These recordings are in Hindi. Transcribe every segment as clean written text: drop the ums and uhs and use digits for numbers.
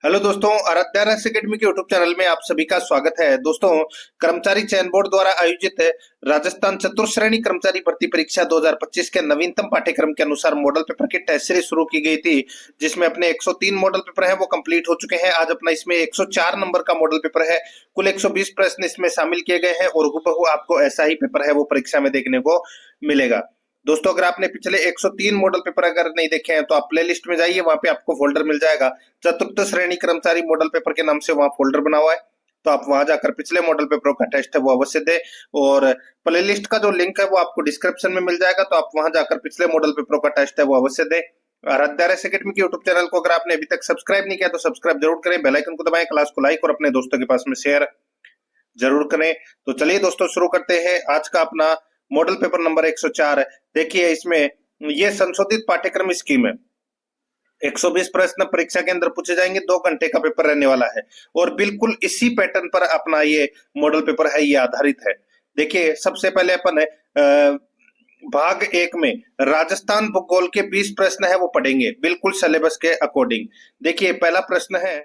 हेलो दोस्तों, आराध्या रस एकेडमी के यूट्यूब चैनल में आप सभी का स्वागत है। दोस्तों, कर्मचारी चयन बोर्ड द्वारा आयोजित राजस्थान चतुर्श्रेणी कर्मचारी भर्ती परीक्षा 2025 के नवीनतम पाठ्यक्रम के अनुसार मॉडल पेपर की टेस्ट सीरीज शुरू की गई थी, जिसमें अपने 103 मॉडल पेपर हैं वो कंप्लीट हो चुके हैं। आज अपना इसमें 104 नंबर का मॉडल पेपर है। कुल 120 प्रश्न इसमें शामिल किए गए हैं और हुबहू आपको ऐसा ही पेपर है वो परीक्षा में देखने को मिलेगा। दोस्तों, अगर आपने पिछले 103 मॉडल पेपर अगर नहीं देखे हैं तो आप प्लेलिस्ट में जाइए, वहां पे आपको फोल्डर मिल जाएगा चतुर्थ श्रेणी कर्मचारी मॉडल पेपर के नाम से, वहां फोल्डर बना हुआ है। तो आप वहां जाकर पिछले मॉडल पेपरों का टेस्ट है वो अवश्य दें। और प्लेलिस्ट का जो लिंक है वो आपको डिस्क्रिप्शन में मिल जाएगा, तो आप वहां जाकर पिछले मॉडल पेपरों का टेस्ट है वो अवश्य दें। आराध्या रस एकेडमी के यूट्यूब चैनल को अगर आपने अभी तक सब्सक्राइब नहीं किया तो सब्सक्राइब जरूर करें, बेल आइकन को दबाएं, क्लास को लाइक और अपने दोस्तों के पास में शेयर जरूर करें। तो चलिए दोस्तों, शुरू करते हैं आज का अपना मॉडल पेपर नंबर 104। देखिए, इसमें ये संशोधित पाठ्यक्रम स्कीम है। 120 प्रश्न परीक्षा के अंदर पूछे जाएंगे, 2 घंटे का पेपर रहने वाला है और बिल्कुल इसी पैटर्न पर अपना ये मॉडल पेपर है, ये आधारित है। देखिए, सबसे पहले अपन भाग 1 में राजस्थान भूगोल के 20 प्रश्न है वो पढ़ेंगे बिल्कुल सिलेबस के अकॉर्डिंग। देखिए, पहला प्रश्न है,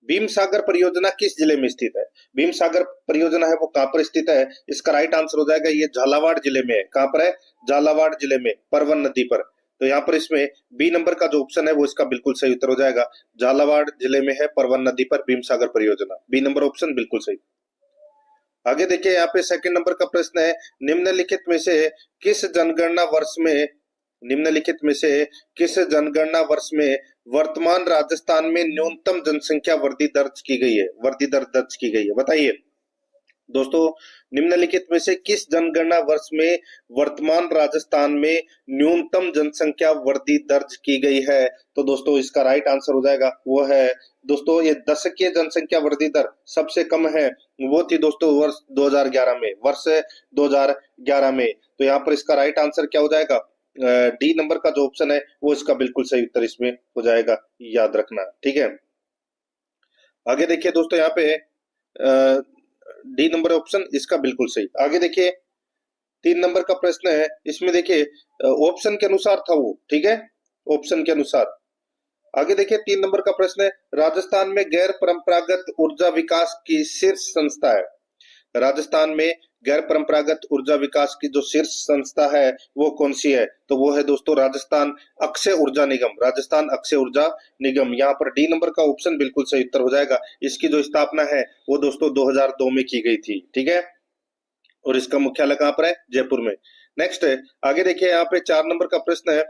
भीम सागर परियोजना किस जिले में स्थित है? भीम सागर परियोजना है वो कहां पर स्थित है? इसका राइट आंसर हो जाएगा, ये झालावाड़ जिले में है। कहां पर है? झालावाड़ जिले में, परवन नदी पर। तो यहाँ पर इसमें बी नंबर का जो ऑप्शन है वो इसका बिल्कुल सही उत्तर हो जाएगा। झालावाड़ जिले में है, परवन नदी पर भीम सागर परियोजना। बी नंबर ऑप्शन बिल्कुल सही। आगे देखिए, यहाँ पे सेकंड नंबर का प्रश्न है, निम्नलिखित में से किस जनगणना वर्ष में निम्नलिखित में से किस जनगणना वर्ष में वर्तमान राजस्थान में न्यूनतम जनसंख्या वृद्धि दर्ज की गई है? वृद्धि दर दर्ज की गई है, बताइए दोस्तों। निम्नलिखित में से किस जनगणना वर्ष में वर्तमान राजस्थान में न्यूनतम जनसंख्या वृद्धि दर्ज की गई है? तो दोस्तों, इसका राइट आंसर हो जाएगा, वो है दोस्तों, ये दशकीय जनसंख्या वृद्धि दर सबसे कम है वो थी दोस्तों वर्ष 2011 में, वर्ष 2011 में। तो यहाँ पर इसका राइट आंसर क्या हो जाएगा? डी नंबर का जो ऑप्शन है वो इसका बिल्कुल सही उत्तर इसमें हो जाएगा, याद रखना, ठीक है। आगे देखिए दोस्तों, यहाँ पे डी नंबर ऑप्शन इसका बिल्कुल सही। आगे देखिए, 3 नंबर का प्रश्न है, इसमें देखिए ऑप्शन के अनुसार था वो, ठीक है, ऑप्शन के अनुसार। आगे देखिए, 3 नंबर का प्रश्न है, राजस्थान में गैर परंपरागत ऊर्जा विकास की शीर्ष संस्था है। राजस्थान में गैर परंपरागत ऊर्जा विकास की जो शीर्ष संस्था है वो कौन सी है? तो वो है दोस्तों राजस्थान अक्षय ऊर्जा निगम। राजस्थान अक्षय ऊर्जा निगम, यहाँ पर डी नंबर का ऑप्शन बिल्कुल सही उत्तर हो जाएगा। इसकी जो स्थापना है वो दोस्तों 2002 में की गई थी, ठीक है, और इसका मुख्यालय कहाँ पर है? जयपुर में। नेक्स्ट है, आगे देखिए, यहाँ पे 4 नंबर का प्रश्न है,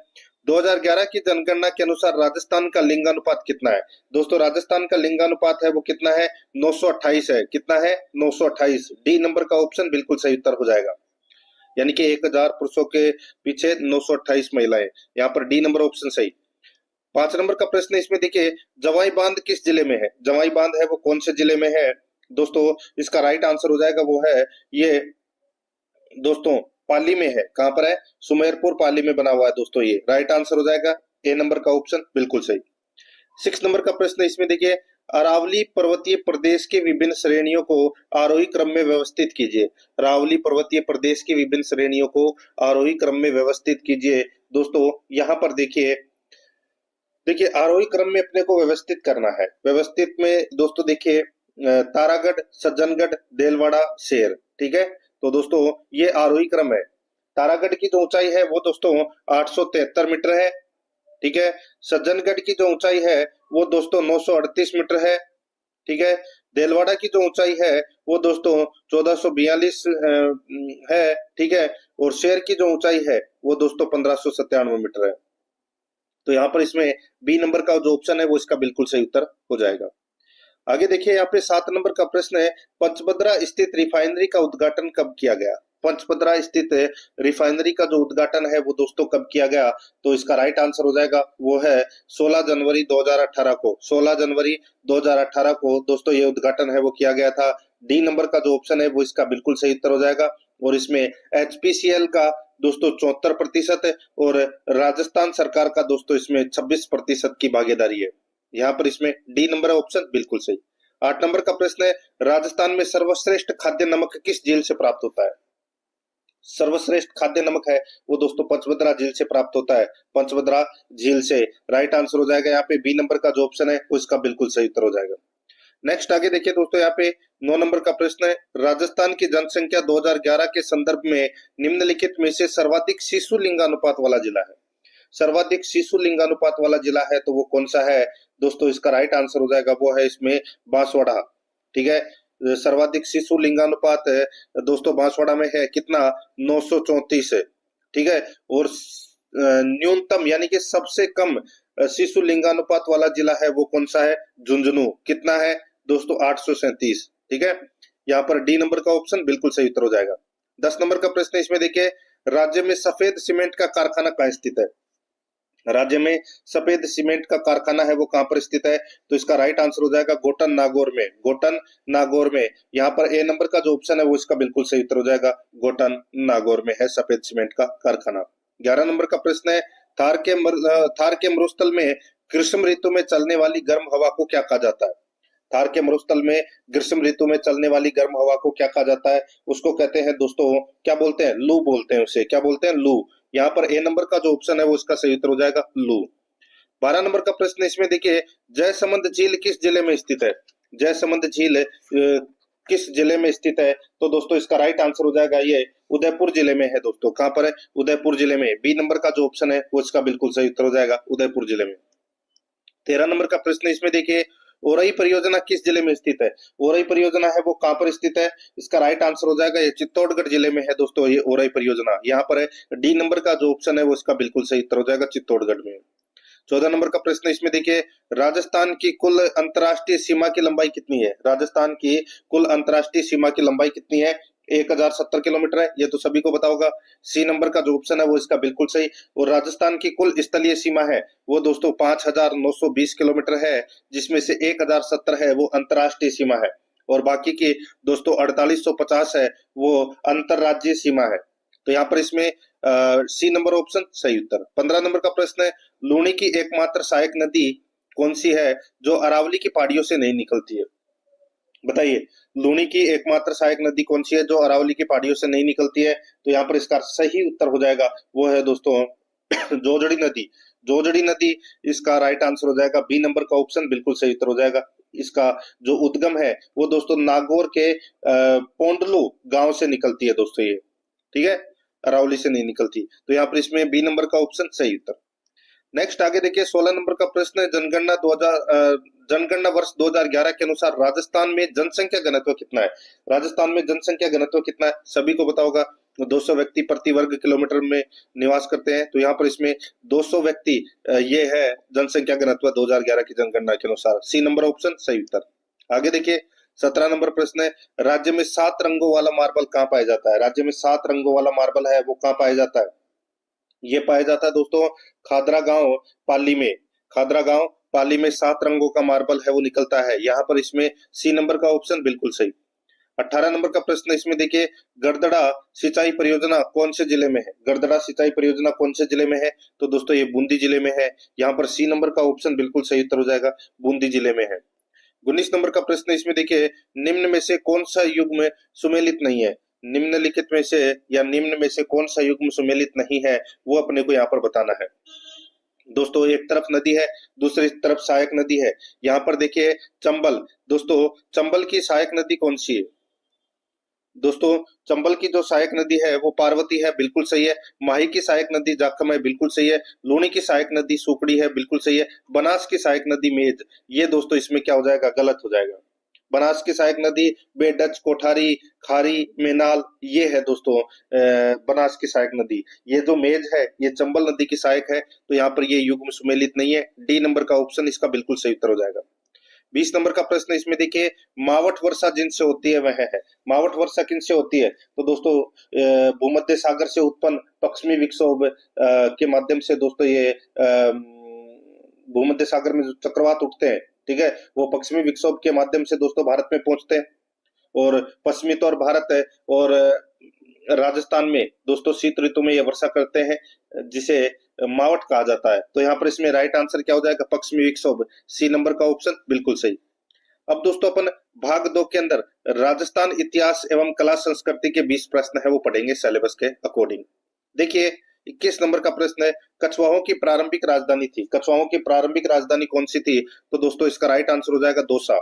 2011 की जनगणना के अनुसार राजस्थान का लिंगानुपात कितना है? दोस्तों, राजस्थान का लिंगानुपात है वो कितना है? 928 है। कितना है? 928। डी नंबर का ऑप्शन बिल्कुल सही उत्तर हो जाएगा, यानी कि 1000 पुरुषों के पीछे 928 महिलाएं। यहाँ पर डी नंबर ऑप्शन सही। 5 नंबर का प्रश्न है, इसमें देखिए, जवाई बांध किस जिले में है? जवाई बांध है वो कौन से जिले में है? दोस्तों, इसका राइट आंसर हो जाएगा, वो है ये दोस्तों पाली में है। कहां पर है? सुमेरपुर पाली में बना हुआ है दोस्तों, ये राइट आंसर हो जाएगा, ए नंबर का ऑप्शन बिल्कुल सही। 6 नंबर का प्रश्न है, इसमें देखिए, अरावली पर्वतीय प्रदेश की विभिन्न श्रेणियों को आरोही क्रम में व्यवस्थित कीजिए। अरावली पर्वतीय प्रदेश की विभिन्न श्रेणियों को आरोही क्रम में व्यवस्थित कीजिए। दोस्तों, यहाँ पर देखिए, आरोही क्रम में अपने को व्यवस्थित करना है। व्यवस्थित में दोस्तों देखिए, तारागढ़, सज्जनगढ़, देलवाड़ा, शेर, ठीक है। तो दोस्तों, ये आरोही क्रम है। तारागढ़ की जो ऊंचाई है वो दोस्तों 873 मीटर है, ठीक है। सज्जनगढ़ की जो ऊंचाई है वो दोस्तों 938 मीटर है, ठीक है। देलवाड़ा की जो ऊंचाई है वो दोस्तों 1442 है, ठीक है। और शेर की जो ऊंचाई है वो दोस्तों 1597 मीटर है। तो यहाँ पर इसमें बी नंबर का जो ऑप्शन है वो इसका बिल्कुल सही उत्तर हो जाएगा। आगे देखिए, यहाँ पे 7 नंबर का प्रश्न है, पंचभद्रा स्थित रिफाइनरी का उद्घाटन कब किया गया? पंचभद्रा स्थित रिफाइनरी का जो उद्घाटन है वो दोस्तों कब किया गया? तो इसका राइट आंसर हो जाएगा, वो है 16 जनवरी 2018 को। 16 जनवरी 2018 को दोस्तों ये उद्घाटन है वो किया गया था। डी नंबर का जो ऑप्शन है वो इसका बिल्कुल सही उत्तर हो जाएगा। और इसमें एचपीसीएल का दोस्तों 74% और राजस्थान सरकार का दोस्तों इसमें 26% की भागीदारी है। यहाँ पर इसमें डी नंबर ऑप्शन बिल्कुल सही। 8 नंबर का प्रश्न है, राजस्थान में सर्वश्रेष्ठ खाद्य नमक किस झील से प्राप्त होता है? सर्वश्रेष्ठ खाद्य नमक है वो दोस्तों पंचभद्रा झील से प्राप्त होता है, पंचभद्रा झील से। राइट आंसर हो जाएगा यहाँ पे बी नंबर का जो ऑप्शन है वो इसका बिल्कुल सही उत्तर हो जाएगा। नेक्स्ट आगे देखिए दोस्तों, यहाँ पे 9 नंबर का प्रश्न है, राजस्थान की जनसंख्या 2011 के संदर्भ में निम्नलिखित में से सर्वाधिक शिशु लिंगानुपात वाला जिला है। सर्वाधिक शिशु लिंगानुपात वाला जिला है तो वो कौन सा है दोस्तों? इसका राइट आंसर हो जाएगा वो है इसमें बांसवाड़ा। ठीक है, सर्वाधिक शिशु लिंगानुपात है दोस्तों बांसवाड़ा में है कितना? 934 है। ठीक है, और न्यूनतम यानी कि सबसे कम शिशु लिंगानुपात वाला जिला है वो कौन सा है? झुंझुनू। कितना है दोस्तों? 837। ठीक है, यहाँ पर डी नंबर का ऑप्शन बिल्कुल सही उत्तर हो जाएगा। 10 नंबर का प्रश्न इसमें देखिए, राज्य में सफेद सीमेंट का कारखाना कहाँ स्थित है? राज्य में सफेद सीमेंट का कारखाना है वो कहां पर स्थित है? तो इसका राइट आंसर हो जाएगा गोटन नागौर में। गोटन नागौर में। यहाँ पर ए नंबर का जो ऑप्शन है वो इसका बिल्कुल सही उत्तर हो जाएगा, गोटन नागौर में है सफेद सीमेंट का कारखाना। 11 नंबर का प्रश्न है, थार के मरुस्थल में ग्रीष्म ऋतु में चलने वाली गर्म हवा को क्या कहा जाता है? थार के मरुस्थल में ग्रीष्म ऋतु में चलने वाली गर्म हवा को क्या कहा जाता है? उसको कहते हैं दोस्तों, क्या बोलते हैं? लू बोलते हैं उसे। क्या बोलते हैं? लू। यहाँ पर ए नंबर का जो ऑप्शन है वो इसका सही उत्तर हो जाएगा, लू। 12 नंबर का प्रश्न इसमें देखिए, जयसमंद झील किस जिले में स्थित है? जयसमंद झील किस जिले में स्थित है? तो दोस्तों इसका राइट आंसर हो जाएगा ये उदयपुर जिले में है दोस्तों। कहां पर है? उदयपुर जिले में। बी नंबर का जो ऑप्शन है वो इसका बिल्कुल सही उत्तर हो जाएगा, उदयपुर जिले में। 13 नंबर का प्रश्न इसमें देखिए, ओरई परियोजना किस जिले में स्थित है? ओरई परियोजना है वो कहां पर स्थित है? इसका राइट आंसर हो जाएगा ये चित्तौड़गढ़ जिले में है दोस्तों ये ओरई परियोजना। यहाँ पर है डी नंबर का जो ऑप्शन है वो इसका बिल्कुल सही उत्तर हो जाएगा, चित्तौड़गढ़ में। 14 नंबर का प्रश्न इसमें देखिए, राजस्थान की कुल अंतर्राष्ट्रीय सीमा की लंबाई कितनी है? राजस्थान की कुल अंतर्राष्ट्रीय सीमा की लंबाई कितनी है? 1070 किलोमीटर है, ये तो सभी को पता होगा। सी नंबर का जो ऑप्शन है वो इसका बिल्कुल सही। और राजस्थान की कुल स्थलीय सीमा है वो दोस्तों 5920 किलोमीटर है, जिसमें से 1070 है वो अंतर्राष्ट्रीय सीमा है और बाकी की दोस्तों 4850 है वो अंतरराज्यीय सीमा है। तो यहाँ पर इसमें सी नंबर ऑप्शन सही उत्तर। 15 नंबर का प्रश्न है, लूनी की एकमात्र सहायक नदी कौन सी है जो अरावली की पहाड़ियों से नहीं निकलती है? बताइए, लूनी की एकमात्र सहायक नदी कौन सी है जो अरावली की पहाड़ियों से नहीं निकलती है? तो यहाँ पर इसका सही उत्तर हो जाएगा वो है दोस्तों जोजड़ी नदी। जोजड़ी नदी इसका राइट आंसर हो जाएगा, बी नंबर का ऑप्शन बिल्कुल सही उत्तर हो जाएगा। इसका जो उद्गम है वो दोस्तों नागौर के पोंडलू गांव से निकलती है दोस्तों ये। ठीक है, अरावली से नहीं निकलती। तो यहाँ पर इसमें बी नंबर का ऑप्शन सही उत्तर। नेक्स्ट आगे देखिए, 16 नंबर का प्रश्न है, जनगणना वर्ष 2011 के अनुसार राजस्थान में जनसंख्या घनत्व कितना है? राजस्थान में जनसंख्या घनत्व कितना है? सभी को पता होगा, 200 व्यक्ति प्रति वर्ग किलोमीटर में निवास करते हैं। तो यहाँ पर इसमें 200 व्यक्ति ये है जनसंख्या घनत्व 2011 की जनगणना के अनुसार। सी नंबर ऑप्शन सही उत्तर। आगे देखिए, 17 नंबर प्रश्न है, राज्य में 7 रंगों वाला मार्बल कहाँ पाया जाता है? राज्य में 7 रंगों वाला मार्बल है वो कहाँ पाया जाता है? ये पाया जाता है दोस्तों खादरा गांव पाली में। खादरा गांव पाली में 7 रंगों का मार्बल है वो निकलता है। यहाँ पर इसमें सी नंबर का ऑप्शन बिल्कुल सही। 18 नंबर का प्रश्न इसमें देखिए, गड़दड़ा सिंचाई परियोजना कौन से जिले में है? गड़दड़ा सिंचाई परियोजना कौन से जिले में है? तो दोस्तों ये बूंदी जिले में है। यहाँ पर सी नंबर का ऑप्शन बिल्कुल सही उत्तर हो जाएगा, बूंदी जिले में है। 19 नंबर का प्रश्न इसमें देखिए, निम्न में से कौन सा युग्म सुमेलित नहीं है? निम्नलिखित में से या निम्न में से कौन सा युग्म सुमेलित नहीं है वो अपने को यहाँ पर बताना है। दोस्तों एक तरफ नदी है, दूसरी तरफ सहायक नदी है। यहाँ पर देखिए चंबल, दोस्तों चंबल की सहायक नदी कौन सी है? दोस्तों चंबल की जो सहायक नदी है वो पार्वती है, बिल्कुल सही है। माही की सहायक नदी जाखम है, बिल्कुल सही है। लूनी की सहायक नदी सुकड़ी है, बिल्कुल सही है। बनास की सहायक नदी मेज, ये दोस्तों इसमें क्या हो जाएगा? गलत हो जाएगा। बनास की सहायक नदी बेडच, कोठारी, खारी, मेनाल, ये है दोस्तों बनास की सहायक नदी। ये जो मेज है ये चंबल नदी की सहायक है, तो यहाँ पर ये युग्म सुमेलित नहीं है। डी नंबर का ऑप्शन इसका बिल्कुल सही उत्तर हो जाएगा। 20 नंबर का प्रश्न इसमें देखिए, मावठ वर्षा जिनसे होती है वह है। मावठ वर्षा किनसे होती है? तो दोस्तों भूमध्य सागर से उत्पन्न पश्चिमी विक्षोभ के माध्यम से दोस्तों ये भूमध्य सागर में जो चक्रवात उठते हैं, ठीक है, वो पश्चिमी विक्षोभ के माध्यम से दोस्तों भारत में पहुंचते हैं और पश्चिमी तौर भारत है और राजस्थान में दोस्तों शीत ऋतु में ये वर्षा करते हैं जिसे मावठ कहा जाता है। तो यहाँ पर इसमें राइट आंसर क्या हो जाएगा? पश्चिमी विक्षोभ। सी नंबर का ऑप्शन बिल्कुल सही। अब दोस्तों अपन भाग 2 के अंदर राजस्थान इतिहास एवं कला संस्कृति के 20 प्रश्न है वो पढ़ेंगे सिलेबस के अकॉर्डिंग। देखिए 21 नंबर का प्रश्न है, कछवाहों की प्रारंभिक राजधानी थी। कछवाहों की प्रारंभिक राजधानी कौन सी थी? तो दोस्तों इसका राइट आंसर हो जाएगा दौसा।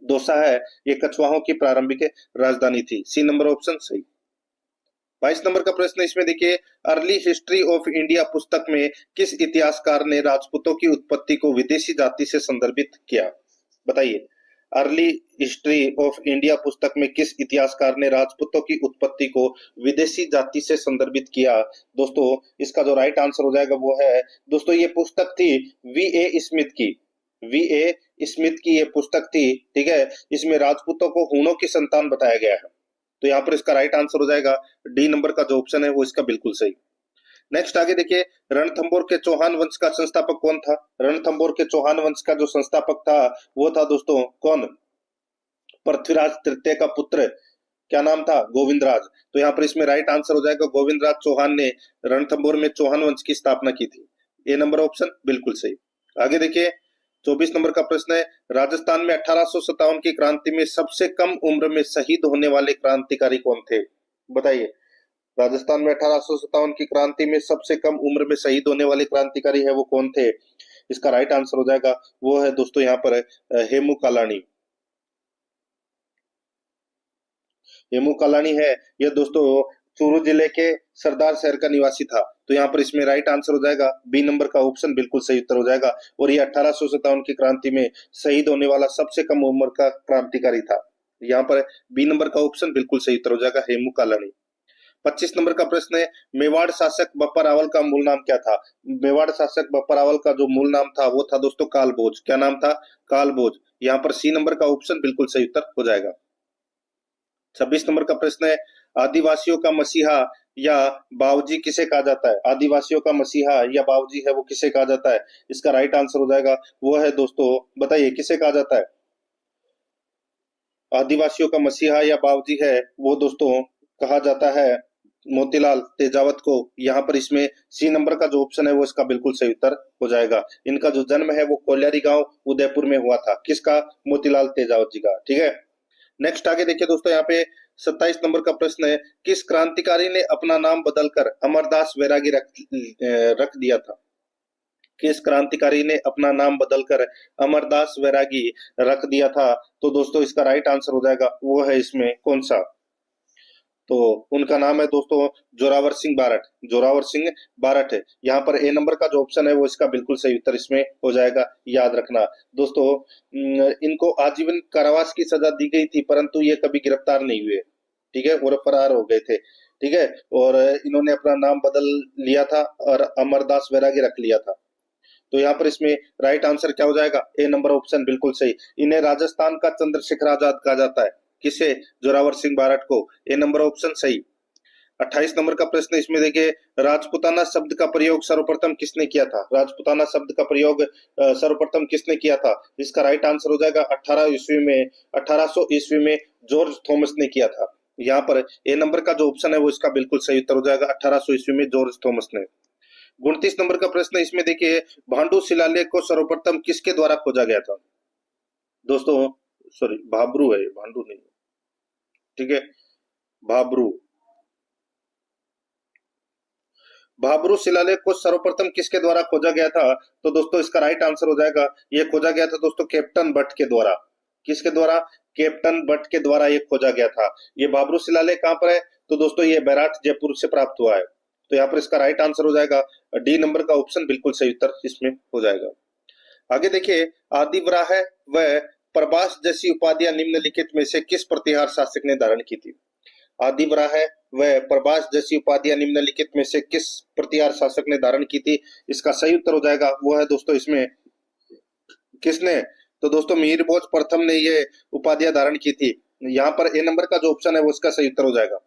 दौसा है ये कछवाहों की प्रारंभिक राजधानी थी। सी नंबर ऑप्शन सही। 22 नंबर का प्रश्न इसमें देखिए, अर्ली हिस्ट्री ऑफ इंडिया पुस्तक में किस इतिहासकार ने राजपूतों की उत्पत्ति को विदेशी जाति से संदर्भित किया? बताइए, अर्ली हिस्ट्री ऑफ इंडिया पुस्तक में किस इतिहासकार ने राजपूतों की उत्पत्ति को विदेशी जाति से संदर्भित किया? दोस्तों इसका जो राइट आंसर हो जाएगा वो है दोस्तों ये पुस्तक थी वी.ए. स्मिथ की। वी.ए. स्मिथ की ये पुस्तक थी, ठीक है। इसमें राजपूतों को हूणों की संतान बताया गया है। तो यहाँ पर इसका राइट आंसर हो जाएगा डी नंबर का जो ऑप्शन है वो इसका बिल्कुल सही। नेक्स्ट आगे देखिए, रणथंभौर के चौहान वंश का संस्थापक कौन था? रणथंभौर के चौहान वंश का जो संस्थापक था वो था दोस्तों कौन? पृथ्वीराज तृतीय का पुत्र। क्या नाम था? गोविंदराज। तो यहाँ पर इसमें राइट आंसर हो जाएगा गोविंदराज चौहान ने रणथंभौर में चौहान वंश की स्थापना की थी। ए नंबर ऑप्शन बिल्कुल सही। आगे देखिए 24 नंबर का प्रश्न है, राजस्थान में 1857 की क्रांति में सबसे कम उम्र में शहीद होने वाले क्रांतिकारी कौन थे? बताइए, राजस्थान में 1857 की क्रांति में सबसे कम उम्र में शहीद होने वाले क्रांतिकारी है वो कौन थे? इसका राइट आंसर हो जाएगा वो है दोस्तों यहाँ पर हेमू कालानी। हेमू कालानी है ये दोस्तों चूरू जिले के सरदार शहर का निवासी था। तो यहाँ पर इसमें राइट आंसर हो जाएगा बी नंबर का ऑप्शन बिल्कुल सही उत्तर हो जाएगा। और ये 1857 की क्रांति में शहीद होने वाला सबसे कम उम्र का क्रांतिकारी था। यहाँ पर बी नंबर का ऑप्शन बिल्कुल सही उत्तर हो जाएगा हेमू कालानी। 25 नंबर का प्रश्न है, मेवाड़ शासक बप्पा रावल का मूल नाम क्या था? मेवाड़ शासक बप्पा रावल का जो मूल नाम था वो था दोस्तों कालभोज। क्या नाम था? कालभोज। यहाँ पर सी नंबर का ऑप्शन बिल्कुल सही उत्तर हो जाएगा। 26 नंबर का प्रश्न है, आदिवासियों का मसीहा या बावजी किसे कहा जाता है? आदिवासियों का मसीहा या बावजी है वो किसे कहा जाता है? इसका राइट आंसर हो जाएगा वो है दोस्तों, बताइए किसे कहा जाता है? आदिवासियों का मसीहा या बावजी है वो दोस्तों कहा जाता है मोतीलाल तेजावत को। यहाँ पर इसमें सी नंबर का जो ऑप्शन है वो इसका बिल्कुल सही उत्तर हो जाएगा। इनका जो जन्म है वो कोल्यारी गांव उदयपुर में हुआ था। किसका? मोतीलाल तेजावत जी का, ठीक है। नेक्स्ट आगे देखिए दोस्तों, यहाँ पे 27 नंबर का प्रश्न है, किस क्रांतिकारी ने अपना नाम बदलकर अमरदास वैरागी रख दिया था? किस क्रांतिकारी ने अपना नाम बदलकर अमरदास वैरागी रख दिया था? तो दोस्तों इसका राइट आंसर हो जाएगा वो है इसमें कौन सा? तो उनका नाम है दोस्तों जोरावर सिंह बारठ। जोरावर सिंह बारठ है। यहाँ पर ए नंबर का जो ऑप्शन है वो इसका बिल्कुल सही उत्तर इसमें हो जाएगा। याद रखना दोस्तों, इनको आजीवन कारावास की सजा दी गई थी परंतु ये कभी गिरफ्तार नहीं हुए, ठीक है, और फरार हो गए थे, ठीक है। और इन्होंने अपना नाम बदल लिया था और अमरदास वैरागी रख लिया था। तो यहाँ पर इसमें राइट आंसर क्या हो जाएगा? ए नंबर ऑप्शन बिल्कुल सही। इन्हें राजस्थान का चंद्रशेखर आजाद कहा जाता है। किसे? जोरावर सिंह बारठ को। ए नंबर ऑप्शन सही। 28 नंबर का प्रश्न इसमें देखिए, राजपुताना शब्द का प्रयोग सर्वप्रथम किसने किया था? राजपुताना शब्द का प्रयोग सर्वप्रथम किसने किया था? इसका राइट आंसर हो जाएगा 1800 ईस्वी में जॉर्ज थॉमस ने किया था। यहाँ पर ए नंबर का जो ऑप्शन है वो इसका बिल्कुल सही उत्तर हो जाएगा। 1800 ईस्वी में जॉर्ज थॉमस ने। 29 नंबर का प्रश्न इसमें देखिए, भांडू शिलालेख को सर्वप्रथम किसके द्वारा खोजा गया था? दोस्तों सॉरी, भाब्रू है, भांडू नहीं, ठीक है, भाब्रू। भाब्रू शिलालेख को सर्वप्रथम किसके द्वारा खोजा गया था? तो दोस्तों इसका राइट आंसर हो जाएगा, ये खोजा गया था दोस्तों कैप्टन बट के द्वारा। किसके द्वारा? कैप्टन बट के द्वारा ये खोजा गया था। ये भाब्रू शिलालेख कहां पर है? तो दोस्तों ये बैराट जयपुर से प्राप्त हुआ है। तो यहाँ पर इसका राइट आंसर हो जाएगा डी नंबर का ऑप्शन बिल्कुल सही उत्तर इसमें हो जाएगा। आगे देखिए, आदिवराह व प्रभास जैसी उपाधियां निम्नलिखित में से किस प्रतिहार शासक ने धारण की थी? आदिवराह व प्रभास जैसी उपाधियां निम्नलिखित में से किस प्रतिहार शासक ने धारण की थी? इसका सही उत्तर हो जाएगा वो है दोस्तों इसमें किसने? तो दोस्तों मीरभोज प्रथम ने ये उपाधियां धारण की थी। यहाँ पर ए नंबर का जो ऑप्शन है वो इसका सही उत्तर हो जाएगा।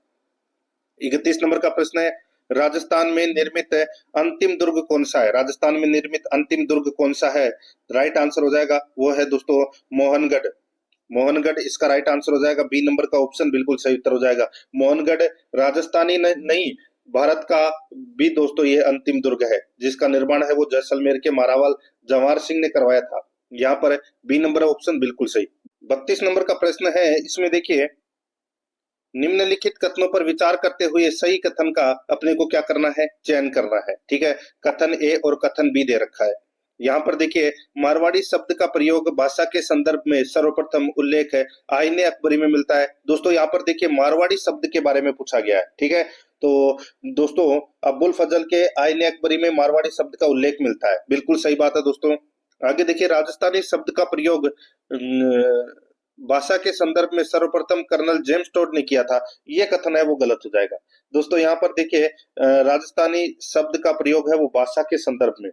31 नंबर का प्रश्न है, राजस्थान में निर्मित अंतिम दुर्ग कौन सा है? राजस्थान में निर्मित अंतिम दुर्ग कौन सा है? राइट आंसर हो जाएगा वो है दोस्तों मोहनगढ़। मोहनगढ़ इसका राइट आंसर हो जाएगा। बी नंबर का ऑप्शन बिल्कुल सही उत्तर हो जाएगा। मोहनगढ़ राजस्थानी नहीं, भारत का भी दोस्तों ये अंतिम दुर्ग है जिसका निर्माण है वो जैसलमेर के मारावाल जवाहर सिंह ने करवाया था। यहाँ पर बी नंबर ऑप्शन बिल्कुल सही। 32 नंबर का प्रश्न है, इसमें देखिए, निम्नलिखित कथनों पर विचार करते हुए सही कथन का अपने को क्या करना है, चयन करना है। ठीक है, कथन ए और कथन बी दे रखा है। यहाँ पर देखिए, मारवाड़ी शब्द का प्रयोग भाषा के संदर्भ में सर्वप्रथम उल्लेख है आईने अकबरी में मिलता है। दोस्तों यहाँ पर देखिए, मारवाड़ी शब्द के बारे में पूछा गया है। ठीक है, तो दोस्तों अबुल फजल के आईने अकबरी में मारवाड़ी शब्द का उल्लेख मिलता है, बिल्कुल सही बात है दोस्तों। आगे देखिए, राजस्थानी शब्द का प्रयोग भाषा के संदर्भ में सर्वप्रथम कर्नल जेम्स टोड ने किया था, ये कथन है वो गलत हो जाएगा। दोस्तों यहाँ पर देखिए, राजस्थानी शब्द का प्रयोग है वो भाषा के संदर्भ में,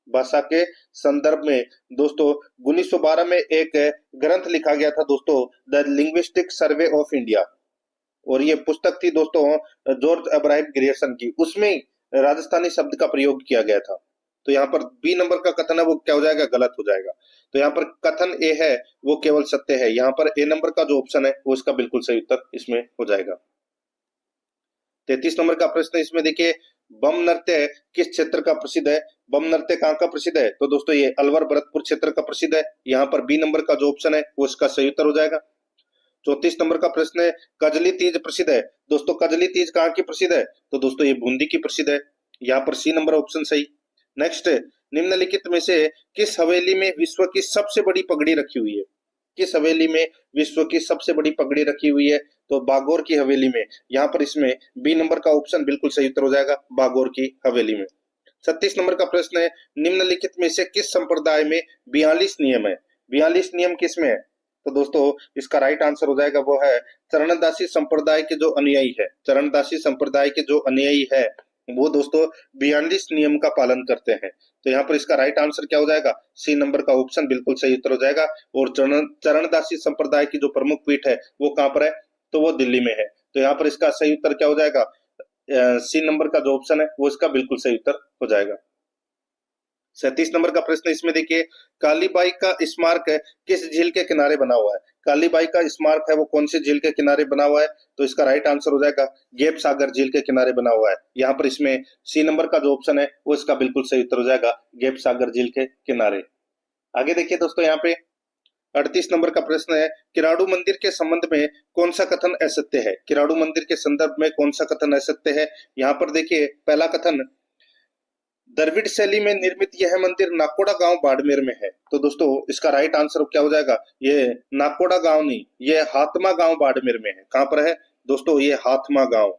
भाषा के संदर्भ में दोस्तों 1912 में एक ग्रंथ लिखा गया था दोस्तों, the linguistic survey of India, और ये पुस्तक थी दोस्तों जॉर्ज अब्राहम ग्रियर्सन की, उसमें राजस्थानी शब्द का प्रयोग किया गया था। तो यहाँ पर बी नंबर का कथन है वो क्या हो जाएगा, गलत हो जाएगा। तो यहाँ पर कथन ए है वो केवल सत्य है, यहाँ पर ए नंबर का जो ऑप्शन है वो इसका बिल्कुल सही उत्तर इसमें हो जाएगा। 33 नंबर का प्रश्न है, इसमें देखिए, बम नृत्य किस क्षेत्र का प्रसिद्ध है? बम नृत्य कहाँ का प्रसिद्ध है? तो दोस्तों ये अलवर भरतपुर क्षेत्र का प्रसिद्ध है। यहाँ पर बी नंबर का जो ऑप्शन है वो इसका सही उत्तर हो जाएगा। 34 नंबर का प्रश्न है, कजली तीज प्रसिद्ध है। दोस्तों कजली तीज कहाँ की प्रसिद्ध है? तो दोस्तों ये बूंदी की प्रसिद्ध है। यहाँ पर सी नंबर ऑप्शन सही। नेक्स्ट, निम्नलिखित में से किस हवेली में विश्व की सबसे बड़ी पगड़ी रखी हुई है? किस हवेली में विश्व की सबसे बड़ी पगड़ी रखी हुई है? तो बागौर की हवेली में। यहाँ पर इसमें बी नंबर का ऑप्शन बिल्कुल सही उत्तर हो जाएगा, बागौर की हवेली में। 36 नंबर का प्रश्न है, निम्नलिखित में से किस संप्रदाय में 42 नियम है? 42 नियम किसमें है? तो दोस्तों इसका राइट आंसर हो जाएगा वो है चरणदासी संप्रदाय के जो अनुयायी है, चरणदासी संप्रदाय के जो अनुयायी है वो दोस्तों 42 नियम का पालन करते हैं। तो यहाँ पर इसका राइट आंसर क्या हो जाएगा, सी नंबर का ऑप्शन बिल्कुल सही उत्तर हो जाएगा। और चरणदासी संप्रदाय की जो प्रमुख पीठ है वो कहाँ पर है? तो वो दिल्ली में है। तो यहाँ पर इसका सही उत्तर क्या हो जाएगा, सी नंबर का जो ऑप्शन है वो इसका बिल्कुल सही उत्तर हो जाएगा। 37 नंबर का प्रश्न, इसमें देखिए, कालीबाई का स्मारक किस झील के किनारे बना हुआ है? कालीबाई का स्मारक है वो कौन सी झील के किनारे बना हुआ है? तो इसका राइट आंसर हो जाएगा गेप सागर झील के किनारे बना हुआ है। यहाँ पर इसमें सी नंबर का जो ऑप्शन है वो इसका बिल्कुल सही उत्तर हो जाएगा, गेप सागर झील के किनारे। आगे देखिए दोस्तों, यहाँ पे 38 नंबर का प्रश्न है, किराड़ू मंदिर के संबंध में कौन सा कथन असत्य है? किराड़ू मंदिर के संदर्भ में कौन सा कथन असत्य है? यहाँ पर देखिए, पहला कथन, द्रविड़ शैली में निर्मित यह मंदिर नाकोड़ा गांव बाड़मेर में है। तो दोस्तों इसका राइट आंसर क्या हो जाएगा, ये नाकोड़ा गांव नहीं, ये हाथमा गांव बाड़मेर में है। कहां पर है दोस्तों, ये हाथमा गांव।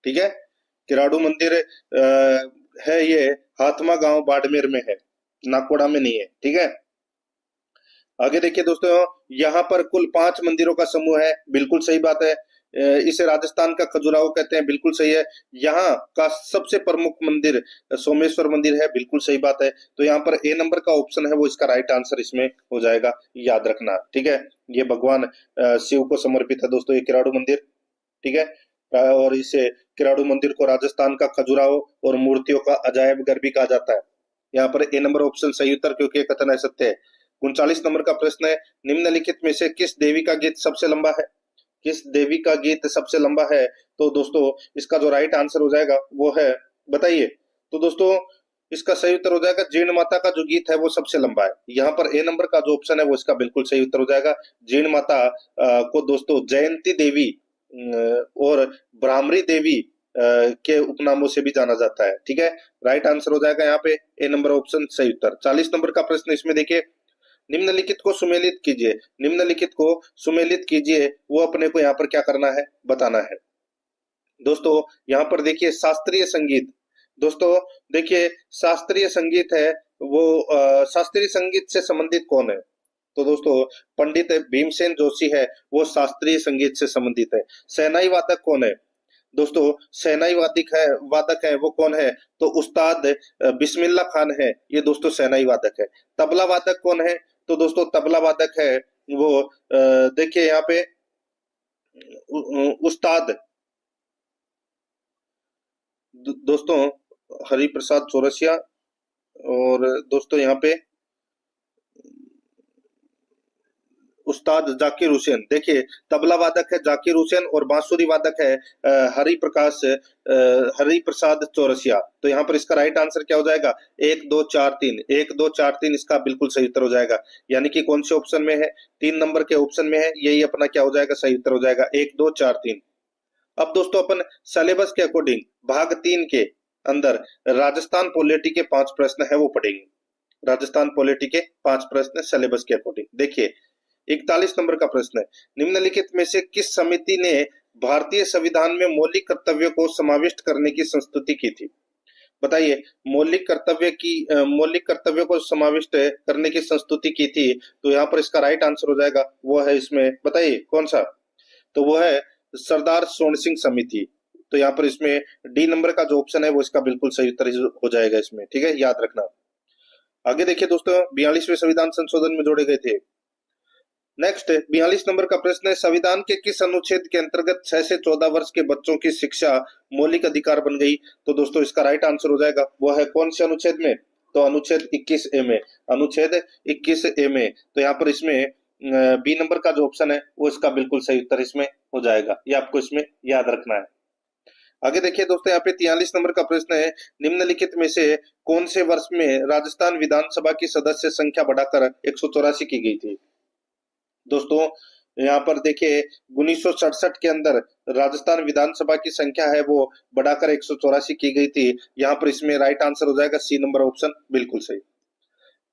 ठीक है, किराड़ू मंदिर है ये हाथमा गांव बाड़मेर में है, नाकोड़ा में नहीं है। ठीक है, आगे देखिए दोस्तों, यहाँ पर कुल 5 मंदिरों का समूह है, बिल्कुल सही बात है। इसे राजस्थान का खजुराहो कहते हैं, बिल्कुल सही है। यहाँ का सबसे प्रमुख मंदिर सोमेश्वर मंदिर है, बिल्कुल सही बात है। तो यहाँ पर ए नंबर का ऑप्शन है वो इसका राइट आंसर इसमें हो जाएगा, याद रखना। ठीक है, ये भगवान शिव को समर्पित है दोस्तों ये किराड़ू मंदिर। ठीक है, और इसे किराड़ू मंदिर को राजस्थान का खजुराहो और मूर्तियों का अजायब घर भी कहा जाता है। यहाँ पर ए नंबर ऑप्शन सही उत्तर, क्योंकि ये कथन है सत्य है। 39 नंबर का प्रश्न है, निम्नलिखित में से किस देवी का गीत सबसे लंबा है? किस देवी का गीत सबसे लंबा है? तो दोस्तों इसका जो राइट आंसर हो जाएगा वो है, बताइए। तो दोस्तों इसका सही उत्तर हो जाएगा जीण माता का जो गीत है वो सबसे लंबा है। यहाँ पर ए नंबर का जो ऑप्शन है वो इसका बिल्कुल सही उत्तर हो जाएगा। जीण माता को दोस्तों जयंती देवी और ब्राह्मणी देवी के उपनामों से भी जाना जाता है। ठीक है, राइट आंसर हो जाएगा यहाँ पे ए नंबर ऑप्शन सही उत्तर। 40 नंबर का प्रश्न, इसमें देखिए, निम्नलिखित को सुमेलित कीजिए। निम्नलिखित को सुमेलित कीजिए, वो अपने को यहाँ पर क्या करना है, बताना है। दोस्तों यहाँ पर देखिए, शास्त्रीय संगीत। दोस्तों देखिए, शास्त्रीय संगीत है वो शास्त्रीय संगीत से संबंधित कौन है? तो दोस्तों पंडित भीमसेन जोशी है, वो शास्त्रीय संगीत से संबंधित है। शहनाई वादक कौन है? दोस्तों शहनाई वादक है वो कौन है? तो उस्ताद बिस्मिल्लाह खान है, ये दोस्तों शहनाई वादक है। तबला वादक कौन है? तो दोस्तों तबला वादक है वो देखिए यहाँ पे उस्ताद दोस्तों हरि प्रसाद चौरसिया। और दोस्तों यहाँ पे उस्ताद जाकिर हुसैन। देखिए तबला वादक है जाकिर हुसैन और बांसुरी वादक है हरि प्रसाद चौरसिया। तो यहाँ पर इसका राइट आंसर क्या हो जाएगा? 1 2 4 3, 1 2 4 3 इसका बिल्कुल सही उत्तर हो जाएगा। यानी कि कौन से ऑप्शन में है? 3 नंबर के ऑप्शन में है, यही अपना क्या हो जाएगा? सही उत्तर हो जाएगा 1 2 4 3। अब दोस्तों अपन सिलेबस के अकॉर्डिंग भाग 3 के अंदर राजस्थान पॉलिटी के 5 प्रश्न है वो पढ़ेंगे। राजस्थान पॉलिटी के 5 प्रश्न सिलेबस के अकॉर्डिंग। देखिए 41 नंबर का प्रश्न है, निम्नलिखित में से किस समिति ने भारतीय संविधान में मौलिक कर्तव्यों को समाविष्ट करने की संस्तुति की थी? बताइए, मौलिक कर्तव्यों को समाविष्ट करने की संस्तुति की थी। तो यहाँ पर इसका राइट आंसर हो जाएगा वो है इसमें, बताइए कौन सा? तो वो है सरदार सोन सिंह समिति। तो यहाँ पर इसमें डी नंबर का जो ऑप्शन है वो इसका बिल्कुल सही उत्तर हो जाएगा इसमें, ठीक है, याद रखना। आगे देखिए दोस्तों, 42वें संविधान संशोधन में जोड़े गए थे। नेक्स्ट 42 नंबर का प्रश्न है, संविधान के किस अनुच्छेद के अंतर्गत 6 से 14 वर्ष के बच्चों की शिक्षा मौलिक अधिकार बन गई? तो दोस्तों इसका राइट आंसर हो जाएगा वो है कौन से अनुच्छेद में? तो अनुच्छेद 21A में, अनुच्छेद 21A में। तो यहाँ पर इसमें बी नंबर का जो ऑप्शन है वो इसका बिल्कुल सही उत्तर इसमें हो जाएगा, ये आपको इसमें याद रखना है। आगे देखिए दोस्तों, यहाँ पे 43 नंबर का प्रश्न है, निम्नलिखित में से कौन से वर्ष में राजस्थान विधानसभा की सदस्य संख्या बढ़ाकर 184 की गई थी? दोस्तों यहाँ पर देखिए 1967 के अंदर राजस्थान विधानसभा की संख्या है वो बढ़ाकर 184 की गई थी। यहाँ पर इसमें राइट आंसर हो जाएगा सी नंबर ऑप्शन, बिल्कुल सही।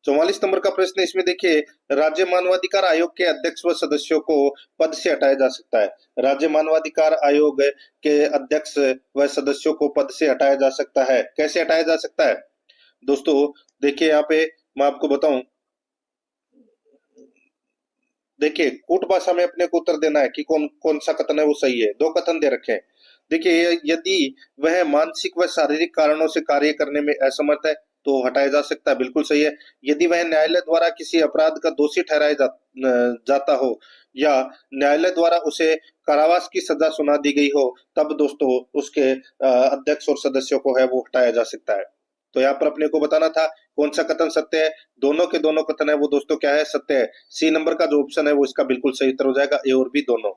44 नंबर का प्रश्न है, इसमें देखिए राज्य मानवाधिकार आयोग के अध्यक्ष व सदस्यों को पद से हटाया जा सकता है। राज्य मानवाधिकार आयोग के अध्यक्ष व सदस्यों को पद से हटाया जा सकता है। कैसे हटाया जा सकता है? दोस्तों देखिए यहाँ पे मैं आपको बताऊं, देखिए कूट भाषा में अपने को उत्तर देना है कि कौन कौन सा कथन है वो सही है। 2 कथन दे रखे हैं। देखिए यदि वह मानसिक व शारीरिक कारणों से कार्य करने में असमर्थ है तो हटाया जा सकता है, बिल्कुल सही है। यदि वह न्यायालय द्वारा किसी अपराध का दोषी ठहराया जाता हो या न्यायालय द्वारा उसे कारावास की सजा सुना दी गई हो, तब दोस्तों उसके अध्यक्ष और सदस्यों को है वो हटाया जा सकता है। तो यहाँ पर अपने को बताना था कौन सा कथन सत्य है। दोनों के दोनों कथन है वो दोस्तों क्या है? सत्य है। सी नंबर का जो ऑप्शन है वो इसका बिल्कुल सही उत्तर हो जाएगा, ए और बी दोनों।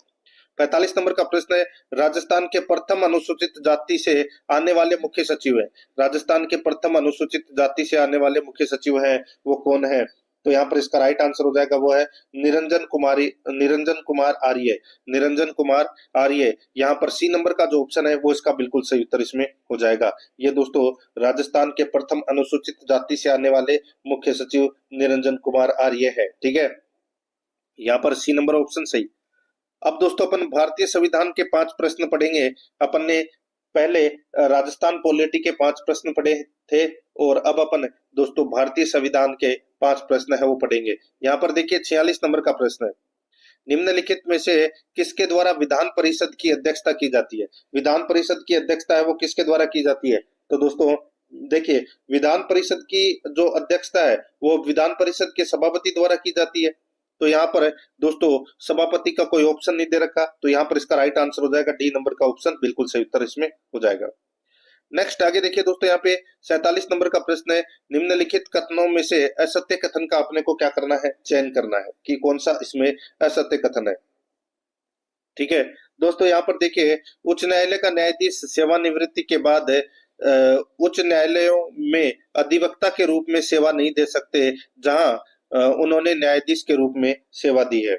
45 नंबर का प्रश्न है, राजस्थान के प्रथम अनुसूचित जाति से आने वाले मुख्य सचिव है। राजस्थान के प्रथम अनुसूचित जाति से आने वाले मुख्य सचिव है वो कौन है? तो यहाँ पर इसका राइट आंसर हो जाएगा वो है निरंजन कुमार आर्य। निरंजन कुमार आर्य। यहाँ पर सी नंबर का जो ऑप्शन है वो इसका बिल्कुल सही उत्तर इसमें हो जाएगा। ये दोस्तों राजस्थान के प्रथम अनुसूचित जाति से आने वाले मुख्य सचिव निरंजन कुमार आर्य है, ठीक है। यहाँ पर सी नंबर ऑप्शन सही। अब दोस्तों अपन भारतीय संविधान के 5 प्रश्न पढ़ेंगे। अपन ने पहले राजस्थान पॉलिटी के 5 प्रश्न पढ़े थे और अब अपन दोस्तों भारतीय संविधान के 5 प्रश्न है वो पढ़ेंगे। यहाँ पर देखिए 46 नंबर का प्रश्न है, निम्नलिखित में से किसके द्वारा विधान परिषद की अध्यक्षता की जाती है? विधान परिषद की अध्यक्षता है वो किसके द्वारा की जाती है? तो दोस्तों देखिए विधान परिषद की जो अध्यक्षता है वो विधान परिषद के सभापति द्वारा की जाती है। तो यहाँ पर दोस्तों सभापति का कोई ऑप्शन नहीं दे रखा, तो यहाँ पर इसका राइट आंसर हो जाएगा डी नंबर का ऑप्शन, बिल्कुल सही उत्तर इसमें हो जाएगा। नेक्स्ट आगे देखिए दोस्तों, यहाँ पे 47 नंबर का प्रश्न है, निम्नलिखित कथनों में से असत्य कथन का अपने को क्या करना है? चयन करना है कि कौन सा इसमें असत्य कथन है, ठीक है। दोस्तों यहाँ पर देखिए उच्च न्यायालय का न्यायाधीश सेवानिवृत्ति के बाद उच्च न्यायालयों में अधिवक्ता के रूप में सेवा नहीं दे सकते जहां उन्होंने न्यायाधीश के रूप में सेवा दी है।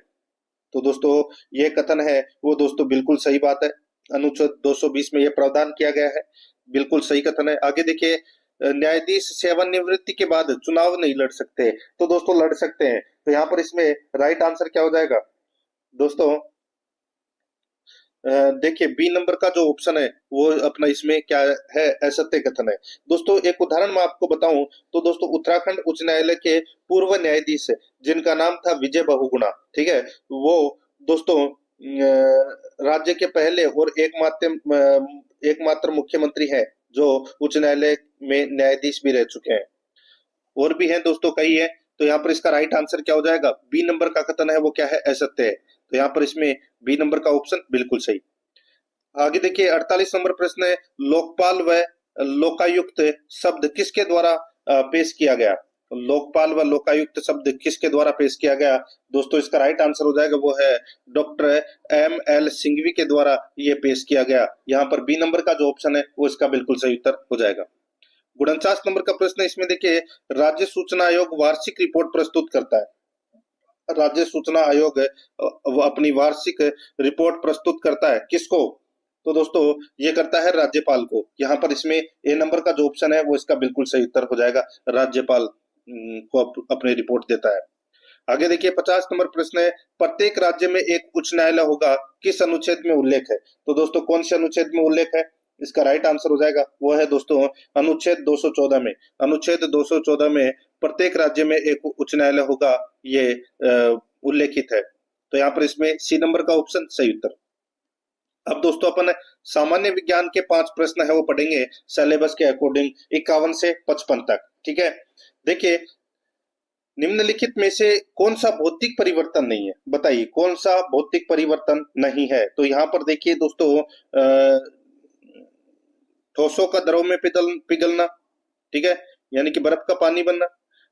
तो दोस्तों ये कथन है वो दोस्तों बिल्कुल सही बात है। अनुच्छेद 220 में ये प्रावधान किया गया है, बिल्कुल सही कथन है। आगे देखिए न्यायाधीश सेवानिवृत्ति के बाद चुनाव नहीं लड़ सकते, तो दोस्तों लड़ सकते हैं। तो यहाँ पर इसमें राइट आंसर क्या हो जाएगा? दोस्तों देखिए बी नंबर का जो ऑप्शन है वो अपना इसमें क्या है? असत्य कथन है। दोस्तों एक उदाहरण मैं आपको बताऊं तो दोस्तों उत्तराखंड उच्च न्यायालय के पूर्व न्यायाधीश जिनका नाम था विजय बहुगुणा, ठीक है, वो दोस्तों राज्य के पहले और एकमात्र मुख्यमंत्री है जो उच्च न्यायालय में न्यायाधीश भी रह चुके हैं। और भी हैं दोस्तों, कई है। तो यहाँ पर इसका राइट आंसर क्या हो जाएगा? बी नंबर का कथन है वो क्या है? असत्य है। तो यहाँ पर इसमें बी नंबर का ऑप्शन बिल्कुल सही। आगे देखिए 48 नंबर प्रश्न है, लोकपाल व लोकायुक्त शब्द किसके द्वारा पेश किया गया? लोकपाल व लोकायुक्त शब्द किसके द्वारा पेश किया गया? दोस्तों इसका राइट आंसर हो जाएगा वो है डॉक्टर एम एल सिंघवी के द्वारा ये पेश किया गया। यहाँ पर बी नंबर का जो ऑप्शन है वो इसका बिल्कुल सही उत्तर हो जाएगा। 49 नंबर का प्रश्न है, इसमें देखिए राज्य सूचना आयोग वार्षिक रिपोर्ट प्रस्तुत करता है। राज्य सूचना आयोग वो अपनी वार्षिक रिपोर्ट प्रस्तुत करता है किसको? तो दोस्तों ये करता है राज्यपाल को। यहाँ पर इसमें ए नंबर का जो ऑप्शन है वो इसका बिल्कुल सही उत्तर हो जाएगा, राज्यपाल को अपनी रिपोर्ट देता है। आगे देखिए 50 नंबर प्रश्न है, प्रत्येक राज्य में एक उच्च न्यायालय होगा, किस अनुच्छेद में उल्लेख है? तो दोस्तों कौन से अनुच्छेद में उल्लेख है? इसका राइट आंसर हो जाएगा वो है दोस्तों अनुच्छेद 214 में। अनुच्छेद 214 में प्रत्येक राज्य में एक उच्च न्यायालय होगा, ये उल्लेखित है। तो यहाँ पर इसमें सी नंबर का ऑप्शन सही उत्तर। अब दोस्तों अपन सामान्य विज्ञान के 5 प्रश्न है वो पढ़ेंगे सिलेबस के अकॉर्डिंग 51 से 55 तक। ठीक है, देखिए निम्नलिखित में से कौन सा भौतिक परिवर्तन नहीं है? बताइए कौन सा भौतिक परिवर्तन नहीं है? तो यहाँ पर देखिए दोस्तों ठोसों का द्रव में पिघलना, ठीक है, यानी कि बर्फ का पानी बनना,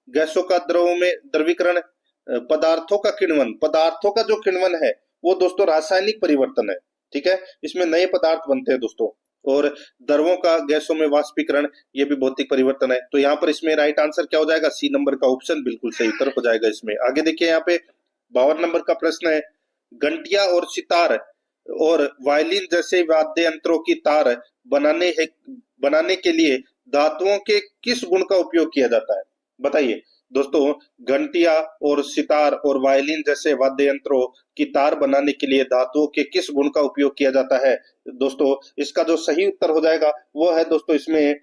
गैसों का द्रव में द्रवीकरण, पदार्थों का किण्वन, पदार्थों का जो किण्वन है वो दोस्तों रासायनिक परिवर्तन है। ठीक है, इसमें नए पदार्थ बनते हैं दोस्तों, और द्रवों का गैसों में वाष्पीकरण, ये भी भौतिक परिवर्तन है। तो यहाँ पर इसमें राइट आंसर क्या हो जाएगा? सी नंबर का ऑप्शन बिल्कुल सही उत्तर हो जाएगा इसमें। आगे देखिए यहाँ पे 52 नंबर का प्रश्न है, घंटिया और सितार और वायलिन जैसे वाद्य यंत्रों की तार बनाने के लिए धातुओं के किस गुण का उपयोग किया जाता है? बताइए दोस्तों, घंटिया और सितार और वायलिन जैसे वाद्य यंत्रों की तार बनाने के लिए धातुओं के किस गुण का उपयोग किया जाता है? दोस्तों इसका जो सही उत्तर हो जाएगा वो है दोस्तों इसमें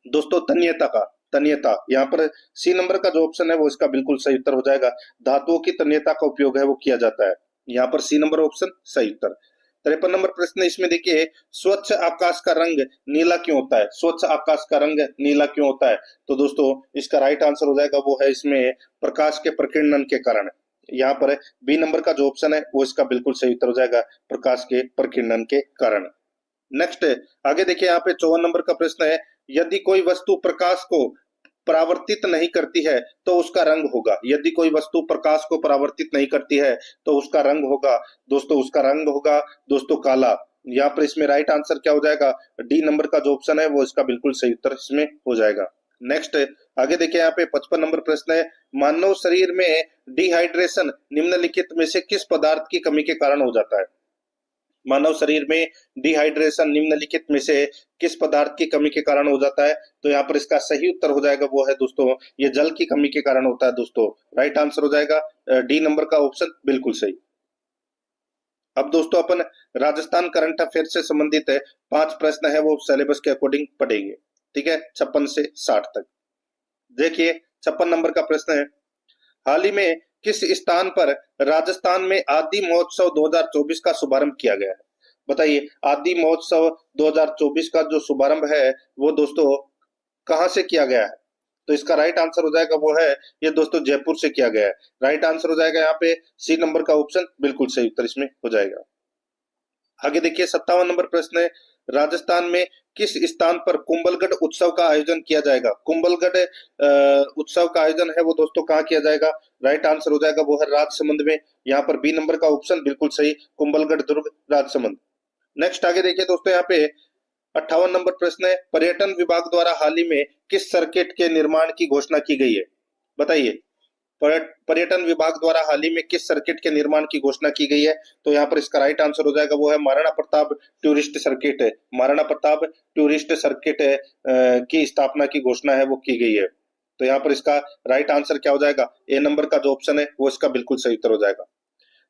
दोस्तों तन्यता का, तन्यता। यहाँ पर सी नंबर का जो ऑप्शन है वो इसका बिल्कुल सही उत्तर हो जाएगा, धातुओं की तन्यता का उपयोग है वो किया जाता है। यहाँ पर सी नंबर ऑप्शन सही उत्तर। 53 नंबर प्रश्न इसमें देखिए स्वच्छ आकाश का रंग नीला क्यों होता है? स्वच्छ आकाश का रंग नीला क्यों होता है? तो दोस्तों इसका राइट आंसर हो जाएगा वो है इसमें प्रकाश के प्रकीर्णन के कारण। यहाँ पर बी नंबर का जो ऑप्शन है वो इसका बिल्कुल सही उत्तर हो जाएगा, प्रकाश के प्रकीर्णन के कारण। नेक्स्ट आगे देखिए यहाँ पे 54 नंबर का प्रश्न है, यदि कोई वस्तु प्रकाश को परावर्तित नहीं करती है तो उसका रंग होगा। यदि कोई वस्तु प्रकाश को परावर्तित नहीं करती है तो उसका रंग होगा दोस्तों, उसका रंग होगा दोस्तों काला। यहाँ पर इसमें राइट आंसर क्या हो जाएगा? डी नंबर का जो ऑप्शन है वो इसका बिल्कुल सही उत्तर इसमें हो जाएगा। नेक्स्ट आगे देखिए यहाँ पे 55 नंबर प्रश्न है, मानव शरीर में डिहाइड्रेशन निम्नलिखित में से किस पदार्थ की कमी के कारण हो जाता है? मानव शरीर में डिहाइड्रेशन निम्नलिखित में से किस पदार्थ की कमी के कारण हो जाता है? तो यहाँ पर इसका सही उत्तर हो जाएगा वो है दोस्तों ये जल की कमी के कारण होता है दोस्तों। राइट आंसर हो जाएगा डी नंबर का ऑप्शन बिल्कुल सही। अब दोस्तों अपन राजस्थान करंट अफेयर से संबंधित 5 प्रश्न है वो सिलेबस के अकॉर्डिंग पढ़ेंगे। ठीक है, 56 से 60 तक। देखिए 56 नंबर का प्रश्न है, हाल ही में किस स्थान पर राजस्थान में आदि महोत्सव 2024 का शुभारंभ किया गया है? बताइए आदि महोत्सव 2024 का जो शुभारंभ है वो दोस्तों कहां से किया गया है? तो इसका राइट आंसर हो जाएगा वो है ये दोस्तों जयपुर से किया गया है। राइट आंसर हो जाएगा यहाँ पे सी नंबर का ऑप्शन बिल्कुल सही उत्तर इसमें हो जाएगा। आगे देखिए 57 नंबर प्रश्न है, राजस्थान में किस स्थान पर कुंभलगढ़ उत्सव का आयोजन किया जाएगा? कुंभलगढ़ उत्सव का आयोजन है वो दोस्तों कहाँ किया जाएगा? राइट आंसर हो जाएगा वो है राजसमंद में। यहाँ पर बी नंबर का ऑप्शन बिल्कुल सही, कुंभलगढ़ दुर्ग राजसमंद। नेक्स्ट आगे देखिए दोस्तों यहाँ पे 58 नंबर प्रश्न है, पर्यटन विभाग द्वारा हाल ही में किस सर्किट के निर्माण की घोषणा की गई है? बताइए पर्यटन विभाग द्वारा हाल ही में किस सर्किट के निर्माण की घोषणा की गई है? तो यहाँ पर इसका राइट आंसर हो जाएगा वो है महाराणा प्रताप टूरिस्ट सर्किट है। महाराणा प्रताप टूरिस्ट सर्किट है की स्थापना की घोषणा है वो की गई है। तो यहाँ पर इसका राइट आंसर क्या हो जाएगा? ए नंबर का जो ऑप्शन है वो इसका बिल्कुल सही उत्तर हो जाएगा।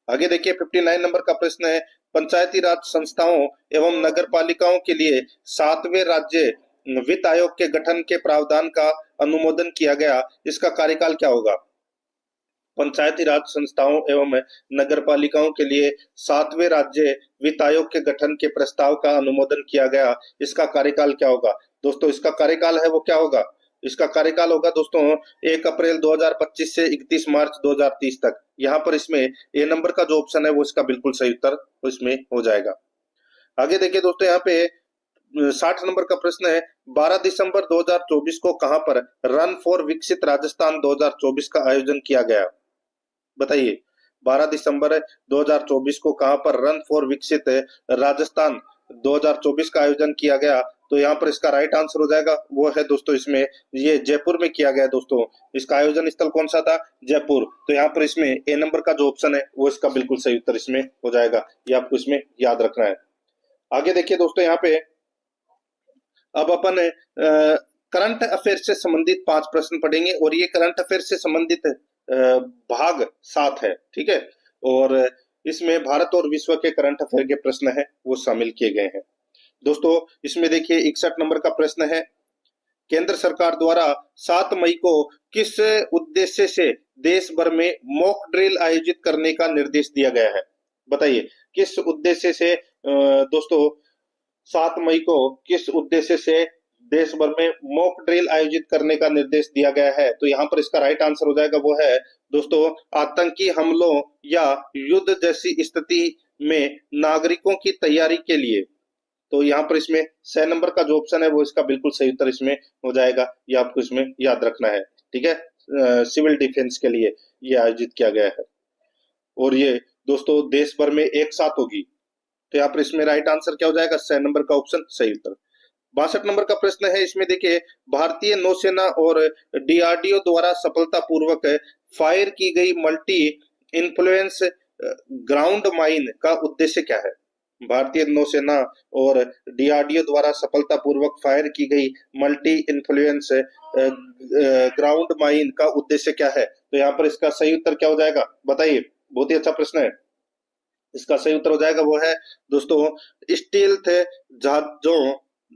आगे देखिए 59 नंबर का प्रश्न है, पंचायती राज संस्थाओं एवं नगर पालिकाओं के लिए 7वें राज्य वित्त आयोग के गठन के प्रावधान का अनुमोदन किया गया, इसका कार्यकाल क्या होगा? पंचायती राज संस्थाओं एवं नगर पालिकाओं के लिए 7वें राज्य वित्त आयोग के गठन के प्रस्ताव का अनुमोदन किया गया, इसका कार्यकाल क्या होगा? दोस्तों इसका कार्यकाल है वो क्या होगा? इसका कार्यकाल होगा दोस्तों 1 अप्रैल 2025 से 31 मार्च 2030 तक। यहाँ पर इसमें ए नंबर का जो ऑप्शन है वो इसका बिल्कुल सही उत्तर इसमें हो जाएगा। आगे देखिए दोस्तों यहाँ पे 60 नंबर का प्रश्न है, 12 दिसंबर 2024 को कहां पर रन फॉर विकसित राजस्थान 2024 का आयोजन किया गया? बताइए, 12 दिसंबर 2024 को कहां पर रन फॉर विकसित राजस्थान 2024 का आयोजन किया गया? तो यहाँ पर इसका राइट आंसर हो जाएगा वो है दोस्तों इसमें, ये जयपुर में किया गया दोस्तों। इसका आयोजन स्थल कौन सा था? जयपुर। तो यहाँ पर इसमें ए नंबर का जो ऑप्शन है वो इसका बिल्कुल सही उत्तर इसमें हो जाएगा, ये आपको इसमें याद रखना है। आगे देखिए दोस्तों, यहाँ पे अब अपन करंट अफेयर से संबंधित 5 प्रश्न पढ़ेंगे और ये करंट अफेयर से संबंधित भाग 7 है, ठीक है। और इसमें भारत और विश्व के करंट अफेयर के प्रश्न है वो शामिल किए गए हैं दोस्तों। इसमें देखिए 61 नंबर का प्रश्न है, केंद्र सरकार द्वारा 7 मई को किस उद्देश्य से देश भर में मॉक ड्रिल आयोजित करने का निर्देश दिया गया है? बताइए, किस उद्देश्य से दोस्तों 7 मई को किस उद्देश्य से देश भर में मॉक ड्रिल आयोजित करने का निर्देश दिया गया है? तो यहाँ पर इसका राइट आंसर हो जाएगा वो है दोस्तों, आतंकी हमलों या युद्ध जैसी स्थिति में नागरिकों की तैयारी के लिए। तो यहाँ पर इसमें 6 नंबर का जो ऑप्शन है वो इसका बिल्कुल सही उत्तर इसमें हो जाएगा, ये आपको इसमें याद रखना है, ठीक है। सिविल डिफेंस के लिए ये आयोजित किया गया है और ये दोस्तों देश भर में एक साथ होगी। तो यहाँ पर इसमें राइट आंसर क्या हो जाएगा? 6 नंबर का ऑप्शन सही उत्तर। 62 नंबर का प्रश्न है, इसमें देखिए भारतीय नौसेना और डीआरडीओ द्वारा सफलतापूर्वक फायर की गई मल्टी इन्फ्लुएंस ग्राउंड माइन का उद्देश्य क्या है? भारतीय नौसेना और डीआरडीओ द्वारा सफलतापूर्वक फायर की गई मल्टी इन्फ्लुएंस ग्राउंड माइन का उद्देश्य क्या है? तो यहाँ पर इसका सही उत्तर क्या हो जाएगा? बताइए, बहुत ही अच्छा प्रश्न है। इसका सही उत्तर हो जाएगा वो है दोस्तों,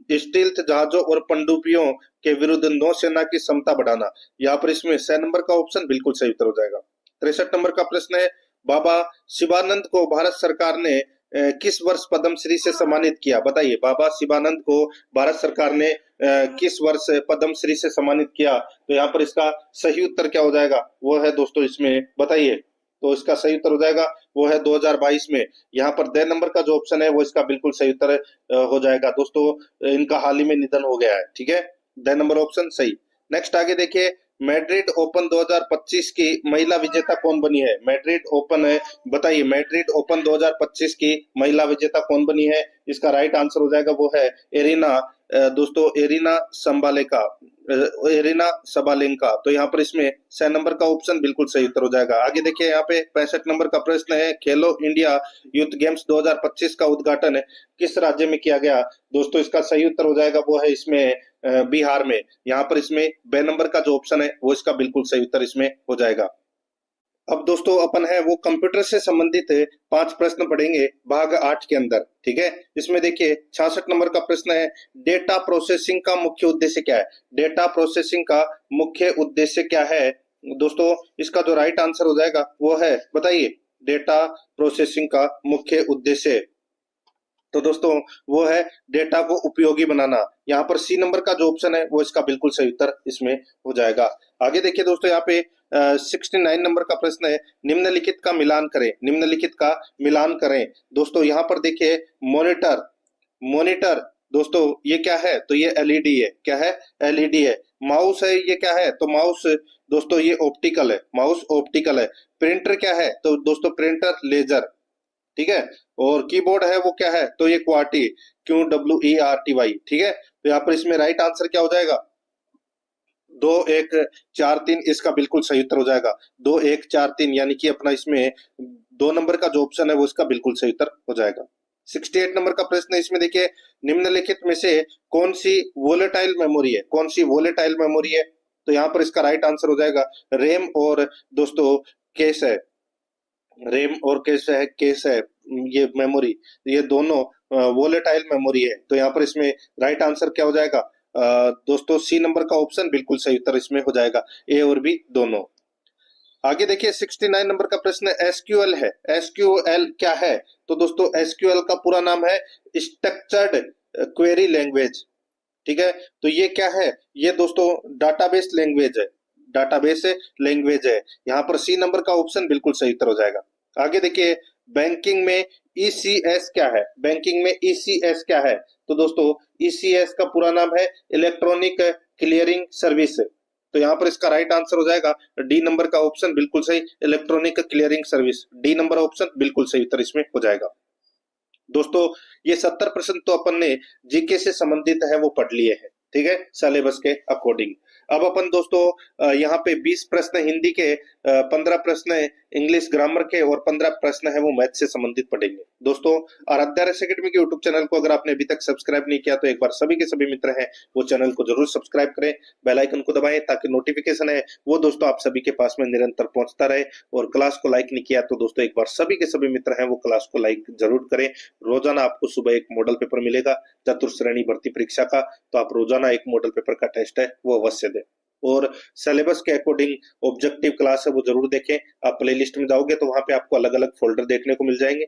स्टील्थ जहाजों और पनडुब्बियों के विरुद्ध नौसेना की क्षमता बढ़ाना। यहाँ पर इसमें 6 नंबर का ऑप्शन बिल्कुल सही उत्तर हो जाएगा। 63 नंबर का प्रश्न है, बाबा शिवानंद को भारत सरकार ने किस वर्ष पद्मश्री से सम्मानित किया? बताइए, बाबा शिवानंद को भारत सरकार ने किस वर्ष पद्मश्री से सम्मानित किया? तो यहाँ पर इसका सही उत्तर क्या हो जाएगा? वो है दोस्तों इसमें, बताइए, तो इसका सही उत्तर हो जाएगा वो है 2022 में। यहाँ पर 10 नंबर का जो ऑप्शन है वो इसका बिल्कुल सही उत्तर हो जाएगा दोस्तों, इनका हाल ही में निधन हो गया है, ठीक है। 10 नंबर ऑप्शन सही। नेक्स्ट आगे देखिए, मैड्रिड ओपन 2025 की महिला विजेता कौन बनी है? मैड्रिड ओपन है, बताइए, मैड्रिड ओपन 2025 की महिला विजेता कौन बनी है? इसका राइट आंसर हो जाएगा वो है एरिना दोस्तों, एरिना सबालेंका। तो यहाँ पर इसमें 6 नंबर का ऑप्शन बिल्कुल सही उत्तर हो जाएगा। आगे देखिए, यहाँ पे 65 नंबर का प्रश्न है, खेलो इंडिया यूथ गेम्स 2025 का उद्घाटन किस राज्य में किया गया? दोस्तों इसका सही उत्तर हो जाएगा वो है इसमें बिहार में। यहाँ पर इसमें बे नंबर का जो ऑप्शन है वो इसका बिल्कुल सही उत्तर इसमें हो जाएगा। अब दोस्तों अपन है वो कंप्यूटर से संबंधित 5 प्रश्न पढ़ेंगे भाग 8 के अंदर, ठीक है। इसमें देखिए 66 नंबर का प्रश्न है, डेटा प्रोसेसिंग का मुख्य उद्देश्य क्या है? डेटा प्रोसेसिंग का मुख्य उद्देश्य क्या है? दोस्तों इसका जो राइट आंसर हो जाएगा वो है, बताइए, डेटा प्रोसेसिंग का मुख्य उद्देश्य तो दोस्तों वो है डेटा को उपयोगी बनाना। यहाँ पर सी नंबर का जो ऑप्शन है वो इसका बिल्कुल सही उत्तर इसमें हो जाएगा। आगे देखिए दोस्तों, यहाँ पे 69 नंबर का प्रश्न है, निम्नलिखित का मिलान करें। निम्नलिखित का मिलान करें दोस्तों, यहाँ पर देखिए मॉनिटर दोस्तों ये क्या है? तो ये एलईडी है। क्या है? एलईडी है। माउस है, ये क्या है? तो माउस दोस्तों ये ऑप्टिकल है, माउस ऑप्टिकल है। प्रिंटर क्या है? तो दोस्तों प्रिंटर लेजर, ठीक है। और कीबोर्ड है वो क्या है? तो ये क्वार्टी, QWERTY, ठीक है। तो यहाँ पर इसमें राइट आंसर क्या हो जाएगा? 2 1 4 3 इसका बिल्कुल सही उत्तर हो जाएगा। 2 1 4 3 यानी कि अपना इसमें 2 नंबर का जो ऑप्शन है वो इसका बिल्कुल सही उत्तर हो जाएगा। 68 नंबर का प्रश्न है, इसमें देखिए निम्नलिखित में से कौन सी वोलेटाइल मेमोरी है? कौन सी वोलेटाइल मेमोरी है? तो यहाँ पर इसका राइट आंसर हो जाएगा रैम और दोस्तों कैश है। रैम और केस है ये मेमोरी, ये दोनों वोलेटाइल मेमोरी है। तो यहाँ पर इसमें राइट आंसर क्या हो जाएगा? दोस्तों सी नंबर का ऑप्शन बिल्कुल सही उत्तर इसमें हो जाएगा, ए और बी दोनों। आगे देखिए 69 नंबर का प्रश्न एसक्यूएल है। एसक्यूएल क्या है? तो दोस्तों एसक्यूएल का पूरा नाम है स्ट्रक्चर्ड क्वेरी लैंग्वेज, ठीक है। तो ये क्या है? ये दोस्तों डाटाबेस लैंग्वेज है, डाटाबेस लैंग्वेज है। यहाँ पर सी नंबर का ऑप्शन बिल्कुल सही उत्तर हो जाएगा। आगे देखिए बैंकिंग में ईसीएस क्या है? बैंकिंग में ईसीएस क्या है? तो दोस्तों ईसीएस का पूरा नाम है इलेक्ट्रॉनिक क्लियरिंग सर्विस। तो यहाँ पर इसका राइट आंसर हो जाएगा डी नंबर का ऑप्शन, बिल्कुल सही, electronic clearing service. D number option बिल्कुल सही उत्तर इसमें हो जाएगा। दोस्तों ये 70 प्रश्न तो अपन ने जीके से संबंधित है वो पढ़ लिए हैं, ठीक है, सिलेबस के अकॉर्डिंग। अब अपन दोस्तों यहाँ पे 20 प्रश्न हिंदी के, 15 प्रश्न इंग्लिश ग्रामर के और 15 प्रश्न है वो मैथ से संबंधित पढ़ेंगे। दोस्तों आराध्या रेस एकेडमी के यूट्यूब चैनल को अगर आपने अभी तक सब्सक्राइब नहीं किया तो एक बार सभी के सभी मित्र हैं वो चैनल को जरूर सब्सक्राइब करें, बेल आइकन को दबाएं ताकि नोटिफिकेशन है वो दोस्तों आप सभी के पास में निरंतर पहुंचता रहे। और क्लास को लाइक नहीं किया तो दोस्तों एक बार सभी के सभी मित्र हैं वो क्लास को लाइक जरूर करें। रोजाना आपको सुबह एक मॉडल पेपर मिलेगा चतुर्श्रेणी भर्ती परीक्षा का, तो आप रोजाना एक मॉडल पेपर का टेस्ट है वो अवश्य दें। और सिलेबस के अकॉर्डिंग ऑब्जेक्टिव क्लास है वो जरूर देखें। आप प्लेलिस्ट में जाओगे तो वहां पे आपको अलग अलग फोल्डर देखने को मिल जाएंगे,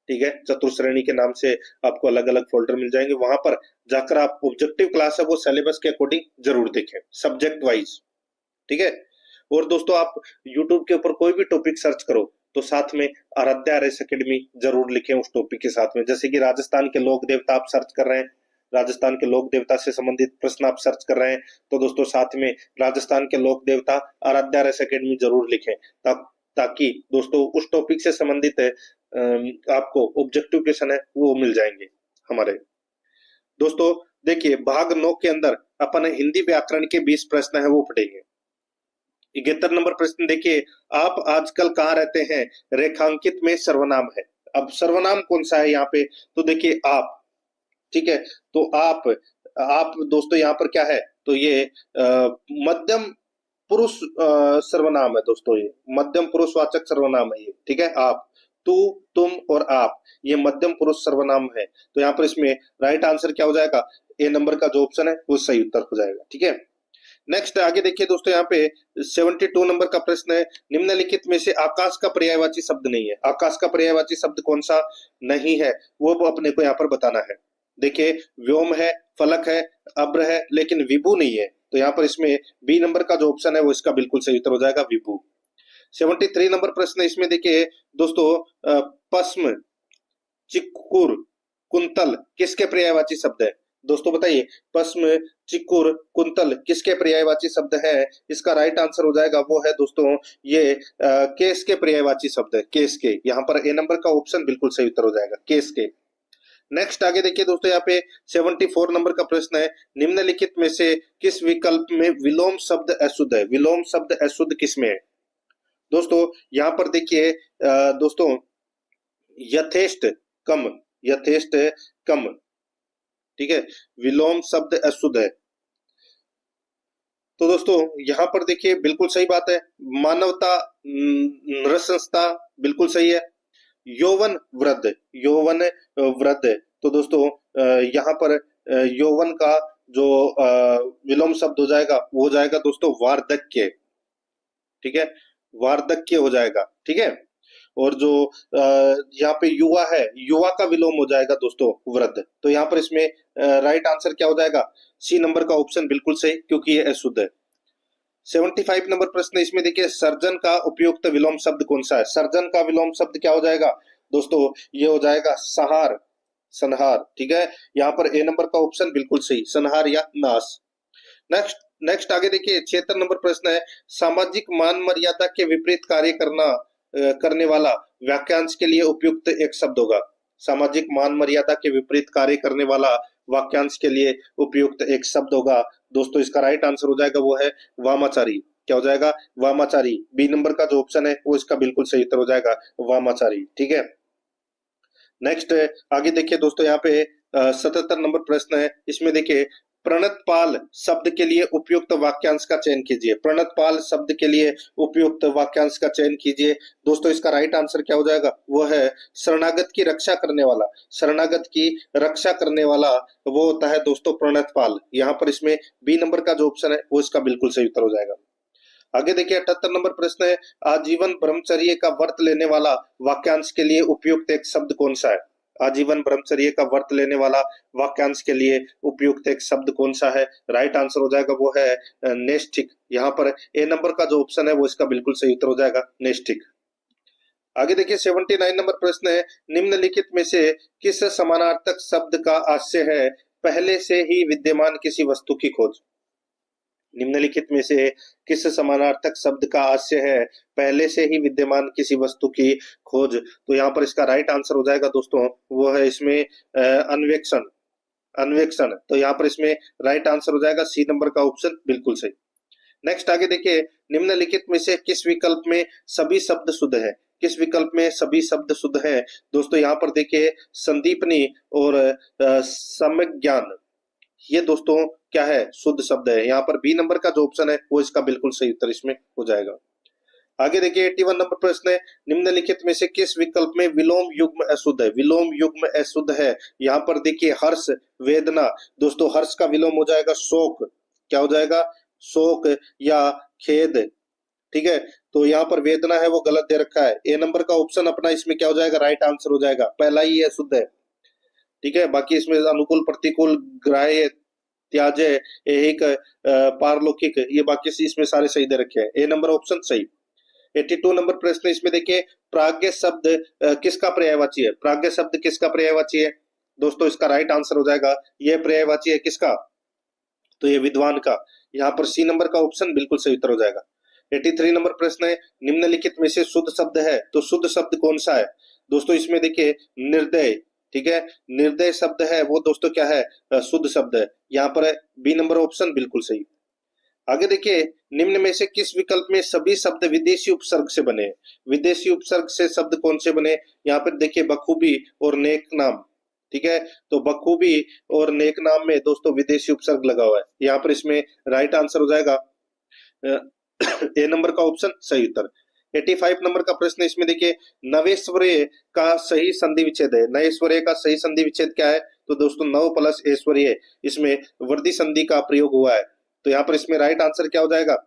ठीक है, चतुर्श्रेणी के नाम से आपको अलग अलग फोल्डर मिल जाएंगे। वहां पर जाकर आप ऑब्जेक्टिव क्लास है वो सिलेबस के अकॉर्डिंग जरूर देखें, सब्जेक्ट वाइज, ठीक है। और दोस्तों आप यूट्यूब के ऊपर कोई भी टॉपिक सर्च करो तो साथ में आराध्या रेस एकेडमी जरूर लिखें उस टॉपिक के साथ में। जैसे कि राजस्थान के लोक देवता आप सर्च कर रहे हैं, राजस्थान के लोक देवता से संबंधित प्रश्न आप सर्च कर रहे हैं तो दोस्तों साथ में राजस्थान के लोक देवता आराध्या रेस एकेडमी जरूर लिखें, ताकि दोस्तों उस टॉपिक से संबंधित आपको ऑब्जेक्टिव क्वेश्चन है वो मिल जाएंगे हमारे। दोस्तों देखिए भाग 9 के अंदर अपन हिंदी व्याकरण के 20 प्रश्न है वो पढ़ेंगे। 71 नंबर प्रश्न देखिए, आप आजकल कहाँ रहते हैं, रेखांकित में सर्वनाम है। अब सर्वनाम कौन सा है यहाँ पे, तो देखिए आप, ठीक है, तो आप दोस्तों यहाँ पर क्या है, तो ये मध्यम पुरुष सर्वनाम है दोस्तों, ये मध्यम पुरुषवाचक सर्वनाम है ये, ठीक है। आप, तू, तुम और आप ये मध्यम पुरुष सर्वनाम है। तो यहाँ पर इसमें राइट आंसर क्या हो जाएगा, ए नंबर का जो ऑप्शन है वो सही उत्तर हो जाएगा, ठीक है। नेक्स्ट आगे देखिए दोस्तों, यहाँ पे 72 नंबर का प्रश्न है, निम्नलिखित में से आकाश का पर्यायवाची शब्द नहीं है। आकाश का पर्यायवाची शब्द कौन सा नहीं है वो अपने को यहाँ पर बताना है। देखिए व्योम है, फलक है, अब्र है, लेकिन विभु नहीं है। तो यहाँ पर इसमें बी नंबर का जो ऑप्शन है वो इसका बिल्कुल सही उत्तर हो जाएगा, विभु। 73 नंबर प्रश्न इसमें देखिए दोस्तों, पश्म, चिक्कुर, कुंतल किसके पर्यायवाची शब्द है। दोस्तों बताइए पश्म, चिक्कुर, कुंतल किसके पर्यायवाची शब्द है। इसका राइट आंसर हो जाएगा वो है दोस्तों ये केस के पर्यायवाची शब्द है, केस के। यहाँ पर ए नंबर का ऑप्शन बिल्कुल सही उत्तर हो जाएगा, केस के। नेक्स्ट आगे देखिए दोस्तों, यहाँ पे 74 नंबर का प्रश्न है, निम्नलिखित में से किस विकल्प में विलोम शब्द अशुद्ध है। विलोम शब्द अशुद्ध किसमें है। दोस्तों यहाँ पर देखिए दोस्तों यथेष्ट, कम, यथेष्ट, कम, ठीक है, विलोम शब्द अशुद्ध है। तो दोस्तों यहाँ पर देखिए बिल्कुल सही बात है, मानवता, नृशंसता बिल्कुल सही है। यौवन वृद्ध, यौवन वृद्ध, तो दोस्तों यहाँ पर यौवन का जो विलोम शब्द हो जाएगा वो हो जाएगा दोस्तों वार्धक्य, ठीक है, वार्धक्य हो जाएगा, ठीक है। और जो यहाँ पे युवा है, युवा का विलोम हो जाएगा दोस्तों वृद्ध। तो यहाँ पर इसमें राइट आंसर क्या हो जाएगा, सी नंबर का ऑप्शन बिल्कुल सही, क्योंकि ये अशुद्ध है। 75 नंबर प्रश्न इसमें देखिए, सर्जन का उपयुक्त विलोम शब्द कौन सा है। सर्जन का विलोम शब्द क्या हो जाएगा दोस्तों, ये हो जाएगा संहार, संहार, ठीक है। यहाँ पर ए नंबर का ऑप्शन बिल्कुल सही, संहार या नाश। नेक्स्ट आगे देखिए 76 नंबर प्रश्न है, सामाजिक मान मर्यादा के विपरीत कार्य करने वाला वाक्यांश के लिए उपयुक्त एक शब्द होगा। सामाजिक मान मर्यादा के विपरीत कार्य करने वाला वाक्यांश के लिए उपयुक्त एक शब्द होगा दोस्तों, इसका राइट आंसर हो जाएगा वो है वामाचारी। क्या हो जाएगा, वामाचारी। बी नंबर का जो ऑप्शन है वो इसका बिल्कुल सही उत्तर हो जाएगा, वामाचारी, ठीक है। नेक्स्ट आगे देखिए दोस्तों, यहाँ पे 77 नंबर प्रश्न है, इसमें देखिए प्रणतपाल शब्द के लिए उपयुक्त वाक्यांश का चयन कीजिए। प्रणतपाल शब्द के लिए उपयुक्त वाक्यांश का चयन कीजिए। दोस्तों इसका राइट आंसर क्या हो जाएगा, वो है शरणागत की रक्षा करने वाला। शरणागत की रक्षा करने वाला वो होता है दोस्तों प्रणतपाल। यहाँ पर इसमें बी नंबर का जो ऑप्शन है वो इसका बिल्कुल सही उत्तर हो जाएगा। आगे देखिए 78 नंबर प्रश्न है, आजीवन ब्रह्मचर्य का व्रत लेने वाला वाक्यांश के लिए उपयुक्त एक शब्द कौन सा है। आजीवन ब्रह्मचर्य का व्रत लेने वाला वाक्यांश के लिए उपयुक्त एक शब्द कौन सा है। राइट आंसर हो जाएगा वो है नैष्ठिक। यहाँ पर ए नंबर का जो ऑप्शन है वो इसका बिल्कुल सही उत्तर हो जाएगा, नैष्ठिक। आगे देखिए 79 नंबर प्रश्न है, निम्नलिखित में से किस समानार्थक शब्द का आशय है पहले से ही विद्यमान किसी वस्तु की खोज। निम्नलिखित में से किस समानार्थक शब्द का आशय है पहले से ही विद्यमान किसी वस्तु की खोज? तो यहाँ पर इसका राइट आंसर हो जाएगा दोस्तों, वो है इसमें अन्वेक्षण। अन्वेक्षण, तो यहाँ पर इसमें राइट आंसर हो जाएगा सी नंबर का ऑप्शन बिल्कुल सही। नेक्स्ट आगे देखिए, निम्नलिखित में से किस विकल्प में सभी शब्द शुद्ध है? किस विकल्प में सभी शब्द शुद्ध है? दोस्तों यहाँ पर देखिए, संदीपनी और सम्यक ज्ञान, ये दोस्तों क्या है? शुद्ध शब्द है। यहाँ पर बी नंबर का जो ऑप्शन है वो इसका बिल्कुल सही उत्तर इसमें हो जाएगा। आगे देखिए 81 नंबर प्रश्न है, निम्नलिखित में से किस विकल्प में विलोम युग्म अशुद्ध है? विलोम युग्म अशुद्ध है। यहाँ पर देखिए हर्ष, वेदना, दोस्तों हर्ष का विलोम हो जाएगा शोक। क्या हो जाएगा? शोक या खेद। ठीक है, तो यहाँ पर वेदना है वो गलत दे रखा है। ए नंबर का ऑप्शन अपना इसमें क्या हो जाएगा? राइट आंसर हो जाएगा, पहला ही अशुद्ध है। ठीक है, बाकी इसमें अनुकूल, प्रतिकूल, ग्राह्य, त्याज्य, ऐहिक, पारलौकिक, ये बाकी इसमें सारे सही दे रखे हैं। ए नंबर ऑप्शन सही। 82 नंबर प्रश्न इसमें देखिए, प्राज्ञ शब्द किसका पर्यायवाची है? प्राज्ञ शब्द किसका पर्यायवाची है? दोस्तों इसका राइट आंसर हो जाएगा, ये पर्यायवाची है किसका? तो ये विद्वान का। यहाँ पर सी नंबर का ऑप्शन बिल्कुल सही उत्तर हो जाएगा। 83 नंबर प्रश्न है, निम्नलिखित में से शुद्ध शब्द है, तो शुद्ध शब्द कौन सा है? दोस्तों इसमें देखिए निर्दय। ठीक है, निर्दय शब्द है वो दोस्तों क्या है? शुद्ध शब्द है। यहाँ पर बी नंबर ऑप्शन बिल्कुल सही। आगे देखिए, निम्न में से किस विकल्प में सभी शब्द विदेशी उपसर्ग से बने? विदेशी उपसर्ग से शब्द कौन से बने? यहाँ पर देखिए बखूबी और नेक नाम। ठीक है, तो बखूबी और नेक नाम में दोस्तों विदेशी उपसर्ग लगा हुआ है। यहाँ पर इसमें राइट आंसर हो जाएगा ए नंबर का ऑप्शन सही उत्तर। 85 नंबर का प्रश्न इसमें देखिए, नवेश्वरीय का सही संधि विच्छेद है। नवेश्वरीय का सही संधि विच्छेद क्या है? तो दोस्तों नव प्लस ऐश्वर्य, इसमें वर्दी संधि का प्रयोग हुआ है। तो यहाँ पर इसमें राइट आंसर क्या हो जाएगा?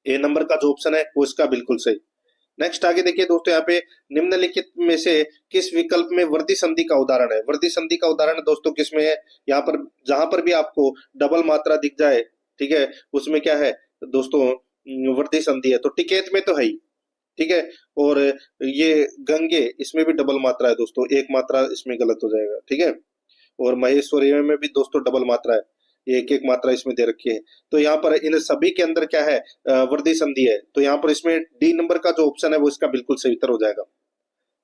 ए नंबर का जो ऑप्शन है वो इसका बिल्कुल सही। नेक्स्ट आगे देखिए दोस्तों, यहाँ पे निम्नलिखित में से किस विकल्प में वर्दी संधि का उदाहरण है? वर्दी संधि का उदाहरण दोस्तों किसमें है? यहाँ पर जहां पर भी आपको डबल मात्रा दिख जाए, ठीक है, उसमें क्या है दोस्तों? वर्दी संधि है। तो टिकेत में तो है ही, ठीक है, और ये गंगे, इसमें भी डबल मात्रा है दोस्तों, एक मात्रा इसमें गलत हो जाएगा। ठीक है, और महेश्वरी में भी दोस्तों डबल मात्रा है, एक एक मात्रा इसमें दे रखी है। तो यहाँ पर इन सभी के अंदर क्या है? वर्दी संधि है। तो यहाँ पर इसमें डी नंबर का जो ऑप्शन है वो इसका बिल्कुल सही उत्तर हो जाएगा।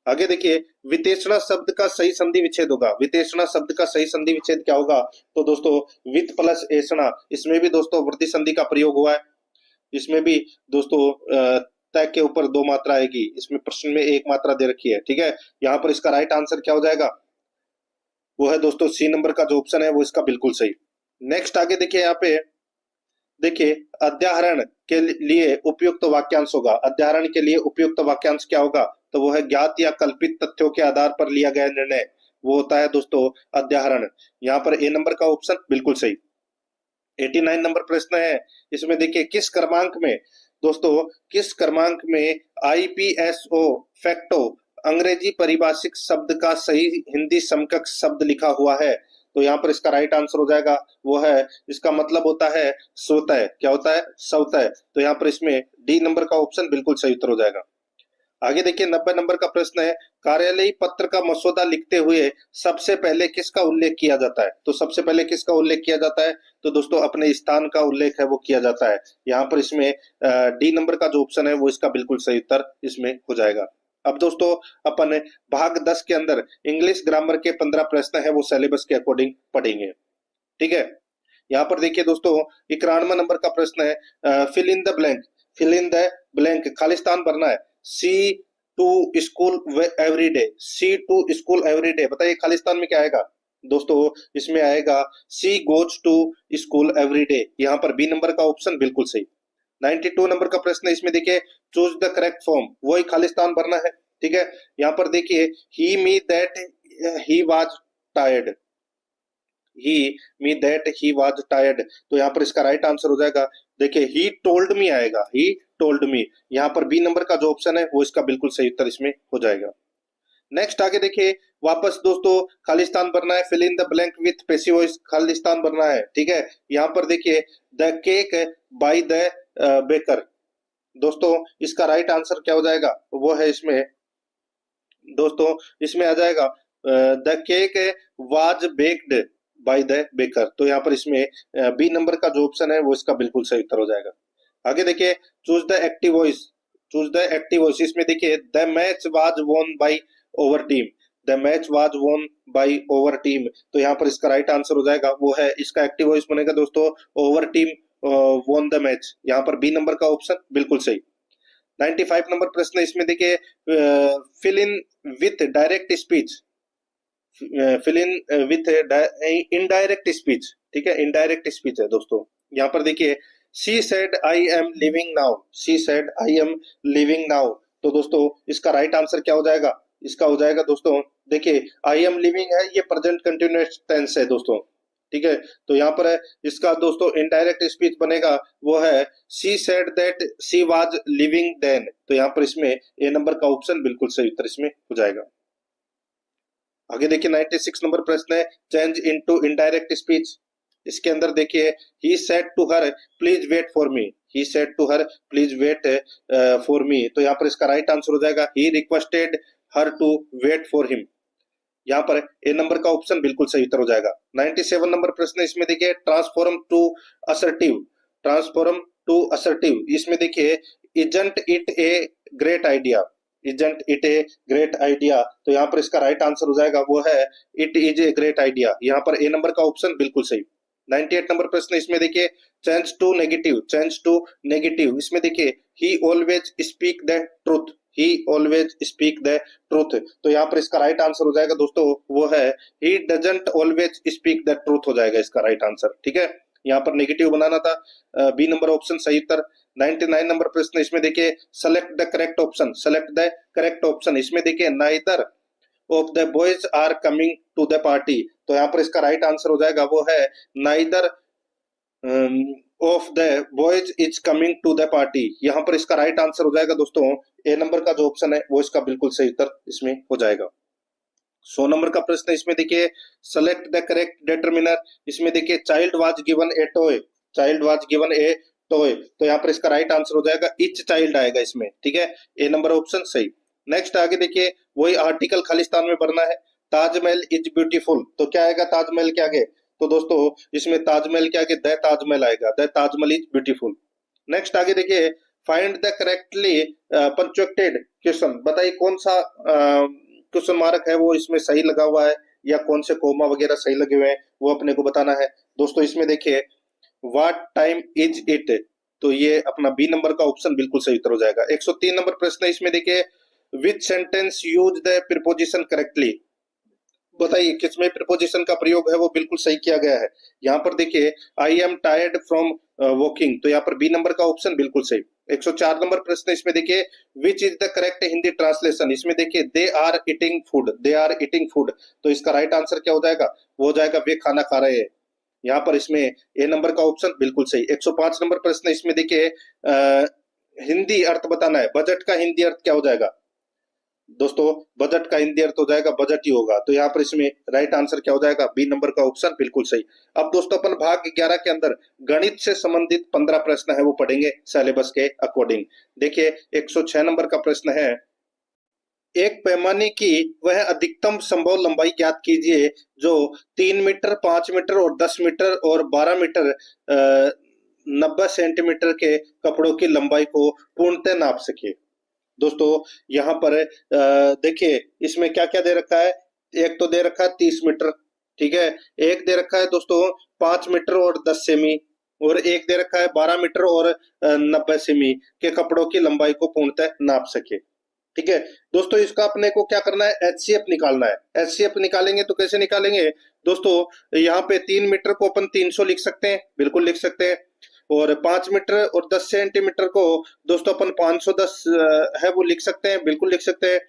आगे देखिए, वितेषणा शब्द का सही संधि विच्छेद होगा। वितेषणा शब्द का सही संधि विच्छेद क्या होगा? तो दोस्तों वित प्लस ऐषणा, इसमें भी दोस्तों वर्दी संधि का प्रयोग हुआ है। इसमें भी दोस्तों तय के ऊपर दो मात्रा आएगी, इसमें प्रश्न में एक मात्रा दे रखी है। ठीक है, यहाँ पर इसका राइट आंसर क्या हो जाएगा? वो है दोस्तों सी नंबर का जो ऑप्शन है वो इसका बिल्कुल सही। नेक्स्ट आगे देखिए, यहाँ पे देखिए अध्याहरण के लिए उपयुक्त वाक्यांश होगा। अध्याहरण के लिए उपयुक्त वाक्यांश क्या होगा? तो वो है ज्ञात या कल्पित तथ्यों के आधार पर लिया गया निर्णय, वो होता है दोस्तों अध्याहरण। यहाँ पर ए नंबर का ऑप्शन बिल्कुल सही। 89 नंबर प्रश्न है, इसमें देखिए किस क्रमांक में दोस्तों, किस क्रमांक में आईपीएसओ फैक्टो अंग्रेजी परिभाषिक शब्द का सही हिंदी समकक्ष शब्द लिखा हुआ है? तो यहाँ पर इसका राइट आंसर हो जाएगा, वो है, इसका मतलब होता है स्वतः। क्या होता है? स्वतः। तो यहाँ पर इसमें डी नंबर का ऑप्शन बिल्कुल सही उत्तर हो जाएगा। आगे देखिए 90 नंबर का प्रश्न है, कार्यालयी पत्र का मसौदा लिखते हुए सबसे पहले किसका उल्लेख किया जाता है? तो सबसे पहले किसका उल्लेख किया जाता है? तो दोस्तों अपने स्थान का उल्लेख है वो किया जाता है। यहाँ पर इसमें डी नंबर का जो ऑप्शन है वो इसका बिल्कुल सही उत्तर इसमें हो जाएगा। अब दोस्तों अपन भाग 10 के अंदर इंग्लिश ग्रामर के 15 प्रश्न है वो सिलेबस के अकॉर्डिंग पढ़ेंगे। ठीक है, यहाँ पर देखिए दोस्तों 91 नंबर का प्रश्न है, fill in the blank. Fill in the blank, खालिस्तान भरना है। She to school every day, she to school every day, बताइए खालिस्तान में क्या आएगा? दोस्तों इसमें आएगा she goes to school every day. यहाँ पर बी नंबर का ऑप्शन बिल्कुल सही। 92 नंबर का प्रश्न है, इसमें देखिए चूज द करेक्ट फॉर्म, वही खालिस्तान भरना है। ठीक है, यहाँ पर देखिए he me that he was tired, he me that he was tired, तो यहाँ पर इसका राइट आंसर हो जाएगा, देखिए ही टोल्ड मी आएगा, ही टोल्ड मी। यहाँ पर बी नंबर का जो ऑप्शन है वो इसका बिल्कुल सही उत्तर इसमें हो जाएगा। नेक्स्ट आगे देखिए, वापस दोस्तों खालिस्तान भरना है, fill in the blank with passive voice, खालिस्तान भरना है। ठीक है, यहाँ पर देखिए the cake by the baker, दोस्तों इसका राइट आंसर क्या हो जाएगा? वो है इसमें दोस्तों, इसमें आ जाएगा the cake was baked bye the baker. तो यहाँ पर इसमें बी नंबर का जो ऑप्शन है वो इसका बिल्कुल सही उत्तर हो जाएगा। आगे देखिए, choose the active voice. Choose the active voice, इसमें देखिए the match was won by over team. The match was won by over team, तो यहाँ पर इसका राइट आंसर हो जाएगा वो है, इसका एक्टिव वॉइस बनेगा दोस्तों over team won the match. यहाँ पर बी नंबर का ऑप्शन बिल्कुल सही। 95 नंबर प्रश्न, इसमें देखिए fill in with direct speech. Fill in with indirect speech, ठीक है, इनडायरेक्ट स्पीच है दोस्तों। यहाँ पर देखिए she said I am living now. She said I am living now, तो दोस्तों इसका राइट आंसर क्या हो जाएगा? इसका हो जाएगा दोस्तों, देखिए आई एम लिविंग है, ये प्रेजेंट कंटिन्यूअस टेंस है दोस्तों, ठीक है। तो यहाँ पर है इसका दोस्तों इनडायरेक्ट स्पीच बनेगा वो है she said that she was living then. तो यहाँ पर इसमें ए नंबर का ऑप्शन बिल्कुल सही उत्तर इसमें हो जाएगा। आगे देखिए 96 नंबर प्रश्न है, चेंज इनटू इनडायरेक्ट स्पीच। इसके अंदर देखिए he said to her please wait for me. He said to her please wait for me, तो यहाँ पर इसका राइट आंसर हो जाएगा he requested her to wait for him. यहाँ पर ए नंबर का ऑप्शन बिल्कुल सही उत्तर हो जाएगा। 97 नंबर प्रश्न, इसमें देखिए transform to assertive. Transform to assertive, इसमें देखिए isn't it a great idea. Isn't it a great idea, तो यहाँ पर इसका राइट आंसर हो जाएगा वो है it is a great idea. यहाँ पर ए नंबर का ऑप्शन बिल्कुल सही। 98 नंबर प्रश्न, इसमें देखिए change to negative. Change to negative, इसमें देखिए he always speak the truth. He always speak the truth, तो यहाँ पर इसका राइट आंसर हो जाएगा दोस्तों वो है he doesn't always speak the truth, हो जाएगा इसका राइट आंसर, ठीक है। यहाँ पर नेगेटिव बनाना था, बी नंबर ऑप्शन सही उत्तर। 99 नंबर प्रश्न, इसमें देखिए select the correct option. Select the correct option, इसमें देखिए neither of the boys are coming to the party, तो यहाँ पर इसका राइट आंसर हो जाएगा वो है neither of the boys is coming to the party. यहाँ पर इसका राइट आंसर हो जाएगा दोस्तों ए नंबर का जो ऑप्शन है वो इसका बिल्कुल सही उत्तर इसमें हो जाएगा। 100 नंबर का प्रश्न, इसमें देखिए सेलेक्ट द करेक्ट डिटरमिनर। इसमें देखिए child was given A toy. Child was given A toy, तो यहाँ पर इसका राइट आंसर हो जाएगा इच चाइल्ड आएगा इसमें, ठीक है, ए नंबर ऑप्शन सही। नेक्स्ट आगे देखिए वही आर्टिकल खालिस्तान में भरना है। ताजमहल इज ब्यूटीफुल, तो क्या आएगा ताजमहल के आगे? तो दोस्तों इसमें ताजमहल के आगे द ताजमहल आएगा, the Taj Mahal is beautiful. Next आगे देखिए find the correctly punctuated question. बताइए कौन सा क्वेश्चन मार्क है वो इसमें सही लगा हुआ है या कौन से कोमा वगैरह सही लगे हुए हैं वो अपने को बताना है दोस्तों। इसमें देखिए व्हाट टाइम इज इट, तो ये अपना बी नंबर का ऑप्शन बिल्कुल सही उत्तर हो जाएगा। 103 नंबर प्रश्न है, इसमें देखिए विच sentence use the preposition correctly. बताइए किसमें प्रीपोजिशन का प्रयोग है वो बिल्कुल सही किया गया है। यहाँ पर देखिए I am tired from walking, तो यहाँ पर बी नंबर का ऑप्शन बिल्कुल सही। 104 नंबर प्रश्न, इसमें देखिए which is the correct Hindi translation. इसमें देखिए they are eating food. They are eating food, तो इसका राइट आंसर क्या हो जाएगा? वो हो जाएगा वे खाना खा रहे हैं। यहाँ पर इसमें ए नंबर का ऑप्शन बिल्कुल सही। 105 नंबर प्रश्न, इसमें देखिए हिंदी अर्थ बताना है। बजट का हिंदी अर्थ क्या हो जाएगा दोस्तों? बजट का हिंदी अर्थ हो जाएगा बजट ही होगा, तो यहाँ पर इसमें राइट आंसर क्या हो जाएगा? बी नंबर का ऑप्शन बिल्कुल सही। अब दोस्तों अपन भाग 11 के अंदर गणित से संबंधित 15 प्रश्न है वो पढ़ेंगे सिलेबस के अकॉर्डिंग। देखिए 106 नंबर का प्रश्न है, एक पैमाने की वह अधिकतम संभव लंबाई ज्ञात कीजिए जो 3 मीटर, 5 मीटर और 10 मीटर और 12 मीटर 90 सेंटीमीटर के कपड़ों की लंबाई को पूर्णतः नाप सके। दोस्तों यहाँ पर देखिए इसमें क्या क्या दे रखा है। एक तो दे रखा है 30 मीटर, ठीक है, एक दे रखा है दोस्तों 5 मीटर और 10 सेमी, और एक दे रखा है 12 मीटर और 90 सेमी के कपड़ों की लंबाई को पूर्णतः नाप सके, ठीक है। दोस्तों इसका अपने को क्या करना है? एचसीएफ निकालना है। एचसीएफ निकालेंगे तो कैसे निकालेंगे दोस्तों? यहाँ पे 3 मीटर को अपन 300 लिख सकते हैं, बिल्कुल लिख सकते हैं, और 5 मीटर और 10 सेंटीमीटर को दोस्तों अपन 510 है वो लिख सकते हैं, बिल्कुल लिख सकते हैं,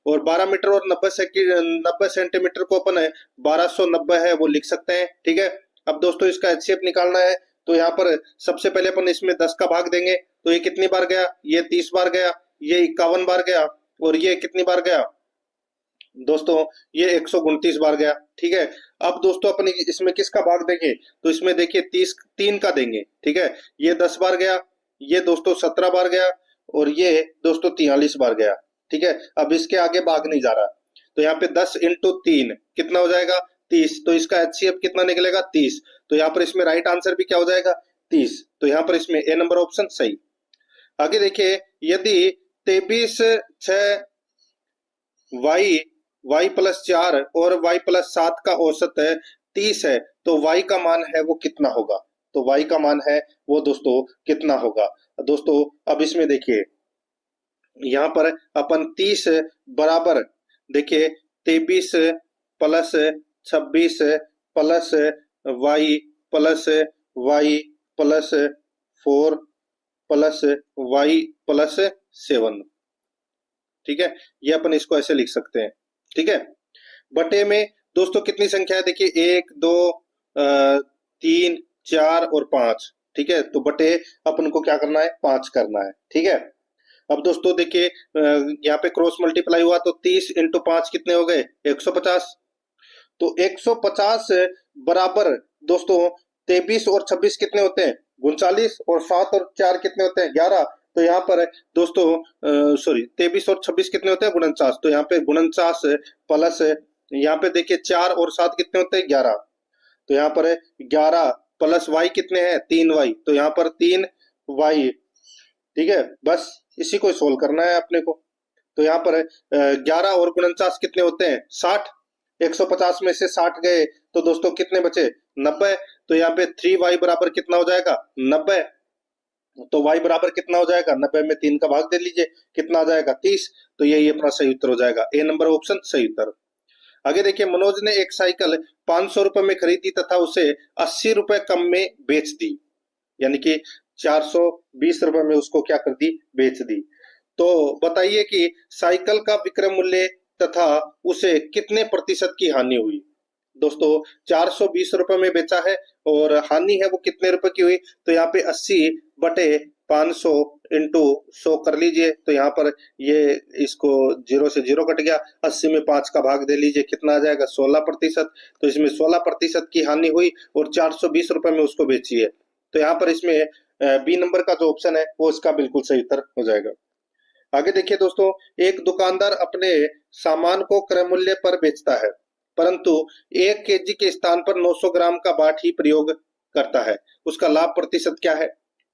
और 12 मीटर और 90 सेंटीमीटर को अपन 1290 है वो लिख सकते हैं, ठीक है। अब दोस्तों इसका एचसीएफ निकालना है, तो यहाँ पर सबसे पहले अपन इसमें 10 का भाग देंगे, तो ये कितनी बार गया? ये 30 बार गया, ये 51 बार गया, और ये कितनी बार गया दोस्तों? ये 129 बार गया, ठीक है। अब दोस्तों अपन इसमें किसका भाग देंगे? तो इसमें देखिए 3 का देंगे, ठीक है। ये 10 बार गया, ये दोस्तों 17 बार गया, और ये दोस्तों 43 बार गया, ठीक है। अब इसके आगे भाग नहीं जा रहा, तो यहाँ पे 10 × 3 कितना हो जाएगा? 30, तो इसका HCF कितना निकलेगा 30। तो यहाँ पर इसमें राइट आंसर भी क्या हो जाएगा 30। तो यहाँ पर इसमें ए नंबर ऑप्शन सही। आगे देखिए, यदि 23 y प्लस 4 और y प्लस 7 का औसत 30 है तो y का मान है वो कितना होगा। तो y का मान है वो दोस्तों कितना होगा। दोस्तों अब इसमें देखिए, यहाँ पर अपन 30 बराबर देखिए 23 plus 26 plus y plus y plus 4 plus y plus 7, ठीक है, ये अपन इसको ऐसे लिख सकते हैं। ठीक है, बटे में दोस्तों कितनी संख्या है देखिए 1 2 3 4 और 5, ठीक है, तो बटे अपन को क्या करना है 5 करना है। ठीक है, अब दोस्तों देखिए यहाँ पे क्रॉस मल्टीप्लाई हुआ तो 30 इंटू 5 कितने हो गए 150। तो 150 बराबर दोस्तों 23 और 26 कितने होते हैं 39, और 7 और 4 कितने होते हैं 11। तो यहाँ पर दोस्तों सॉरी 23 और 26 कितने होते हैं 49। तो यहाँ पे 49 प्लस यहाँ पे देखिए 4 और 7 कितने होते हैं 11। तो यहाँ पर 11 प्लस y कितने हैं 3y, तो यहाँ पर 3y। ठीक है, बस इसी को सोल्व करना है अपने को। तो यहाँ पर 11 और 49 कितने होते हैं 60। 150 में से 60 गए तो दोस्तों कितने बचे 90। तो यहाँ पे 3y बराबर कितना हो जाएगा 90। तो y बराबर कितना हो जाएगा 90 में 3 का भाग दे लीजिए, कितना आ जाएगा 30। तो ये अपना सही उत्तर हो जाएगा, ए नंबर ऑप्शन सही उत्तर। आगे देखिए, मनोज ने एक साइकिल 500 रुपए में खरीदी तथा उसे 80 रुपए कम में बेच दी, यानी कि 420 रुपए में उसको क्या कर दी बेच दी। तो बताइए कि साइकिल का विक्रय मूल्य तथा उसे कितने प्रतिशत की हानि हुई। दोस्तों 420 रुपए में बेचा है और हानि है वो कितने रुपए की हुई। तो यहाँ पे 80 बटे 500 इंटू 100 कर लीजिए। तो यहाँ पर ये इसको 0 से 0 कट गया, 80 में 5 का भाग दे लीजिए, कितना आ जाएगा 16%। तो इसमें 16% की हानि हुई और 420 रुपए में उसको बेची है। तो यहाँ पर इसमें बी नंबर का जो ऑप्शन है वो इसका बिल्कुल सही उत्तर हो जाएगा। आगे देखिए दोस्तों, एक दुकानदार अपने सामान को क्रय मूल्य पर बेचता है परंतु 1 केजी के स्थान पर 900 ग्राम का बाट ही प्रयोग करता है, उसका लाभ प्रतिशत क्या है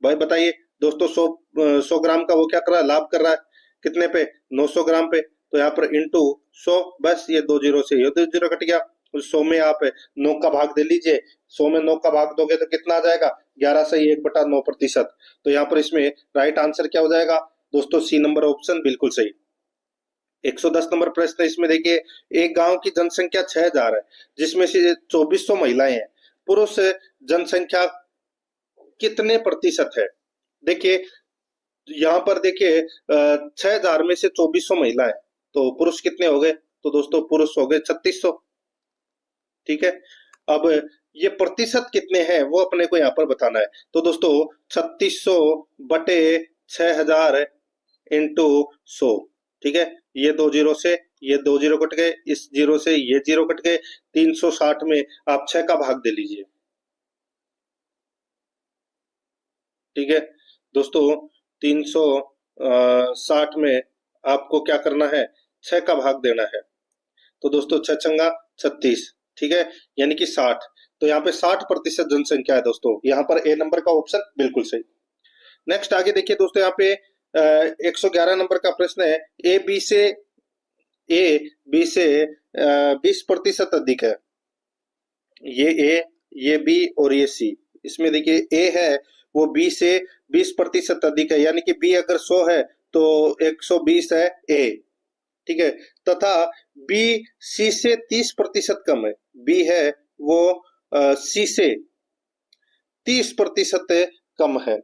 भाई बताइए। दोस्तों 100 ग्राम का वो क्या कर रहा है लाभ कर रहा है, कितने पे 900 ग्राम पे। तो यहाँ पर इंटू 100, बस ये 2 जीरो से ये 2 जीरो कट गया। 100 में आप 9 का भाग दे लीजिए, 100 में 9 का भाग दोगे तो कितना आ जाएगा 11 से 1/9%। तो यहाँ पर इसमें राइट आंसर क्या हो जाएगा दोस्तों सी नंबर ऑप्शन बिल्कुल सही। 110 नंबर प्रश्न इसमें देखिए, एक गांव की जनसंख्या 6000 है जिसमें से 2400 महिलाएं हैं, पुरुष जनसंख्या कितने प्रतिशत है। देखिए यहाँ पर देखिए 6000 में से 2400 महिलाएं, तो पुरुष कितने हो गए, तो दोस्तों पुरुष हो गए 3600। ठीक है, अब ये प्रतिशत कितने हैं वो अपने को यहाँ पर बताना है। तो दोस्तों 3600 बटे 6000 इंटू 100, ठीक है, ये 2 जीरो से ये 2 जीरो कट गए, इस जीरो से ये जीरो कट गए, 360 में आप 6 का भाग दे लीजिए। ठीक है दोस्तों, 360 में आपको क्या करना है 6 का भाग देना है। तो दोस्तों 6 छंगा 36, ठीक है, यानी कि 60। तो यहाँ पे 60% जनसंख्या है दोस्तों, यहाँ पर ए नंबर का ऑप्शन बिल्कुल सही। नेक्स्ट आगे देखिए दोस्तों, यहाँ पे 111 नंबर का प्रश्न है, ए बी से 20% अधिक है। ये ए, ये बी और ये सी। इसमें देखिए ए है वो बी से 20% अधिक है, यानी कि बी अगर 100 है तो 120 है ए, ठीक है, तथा बी सी से 30% कम है। बी है वो सी से 30% कम है।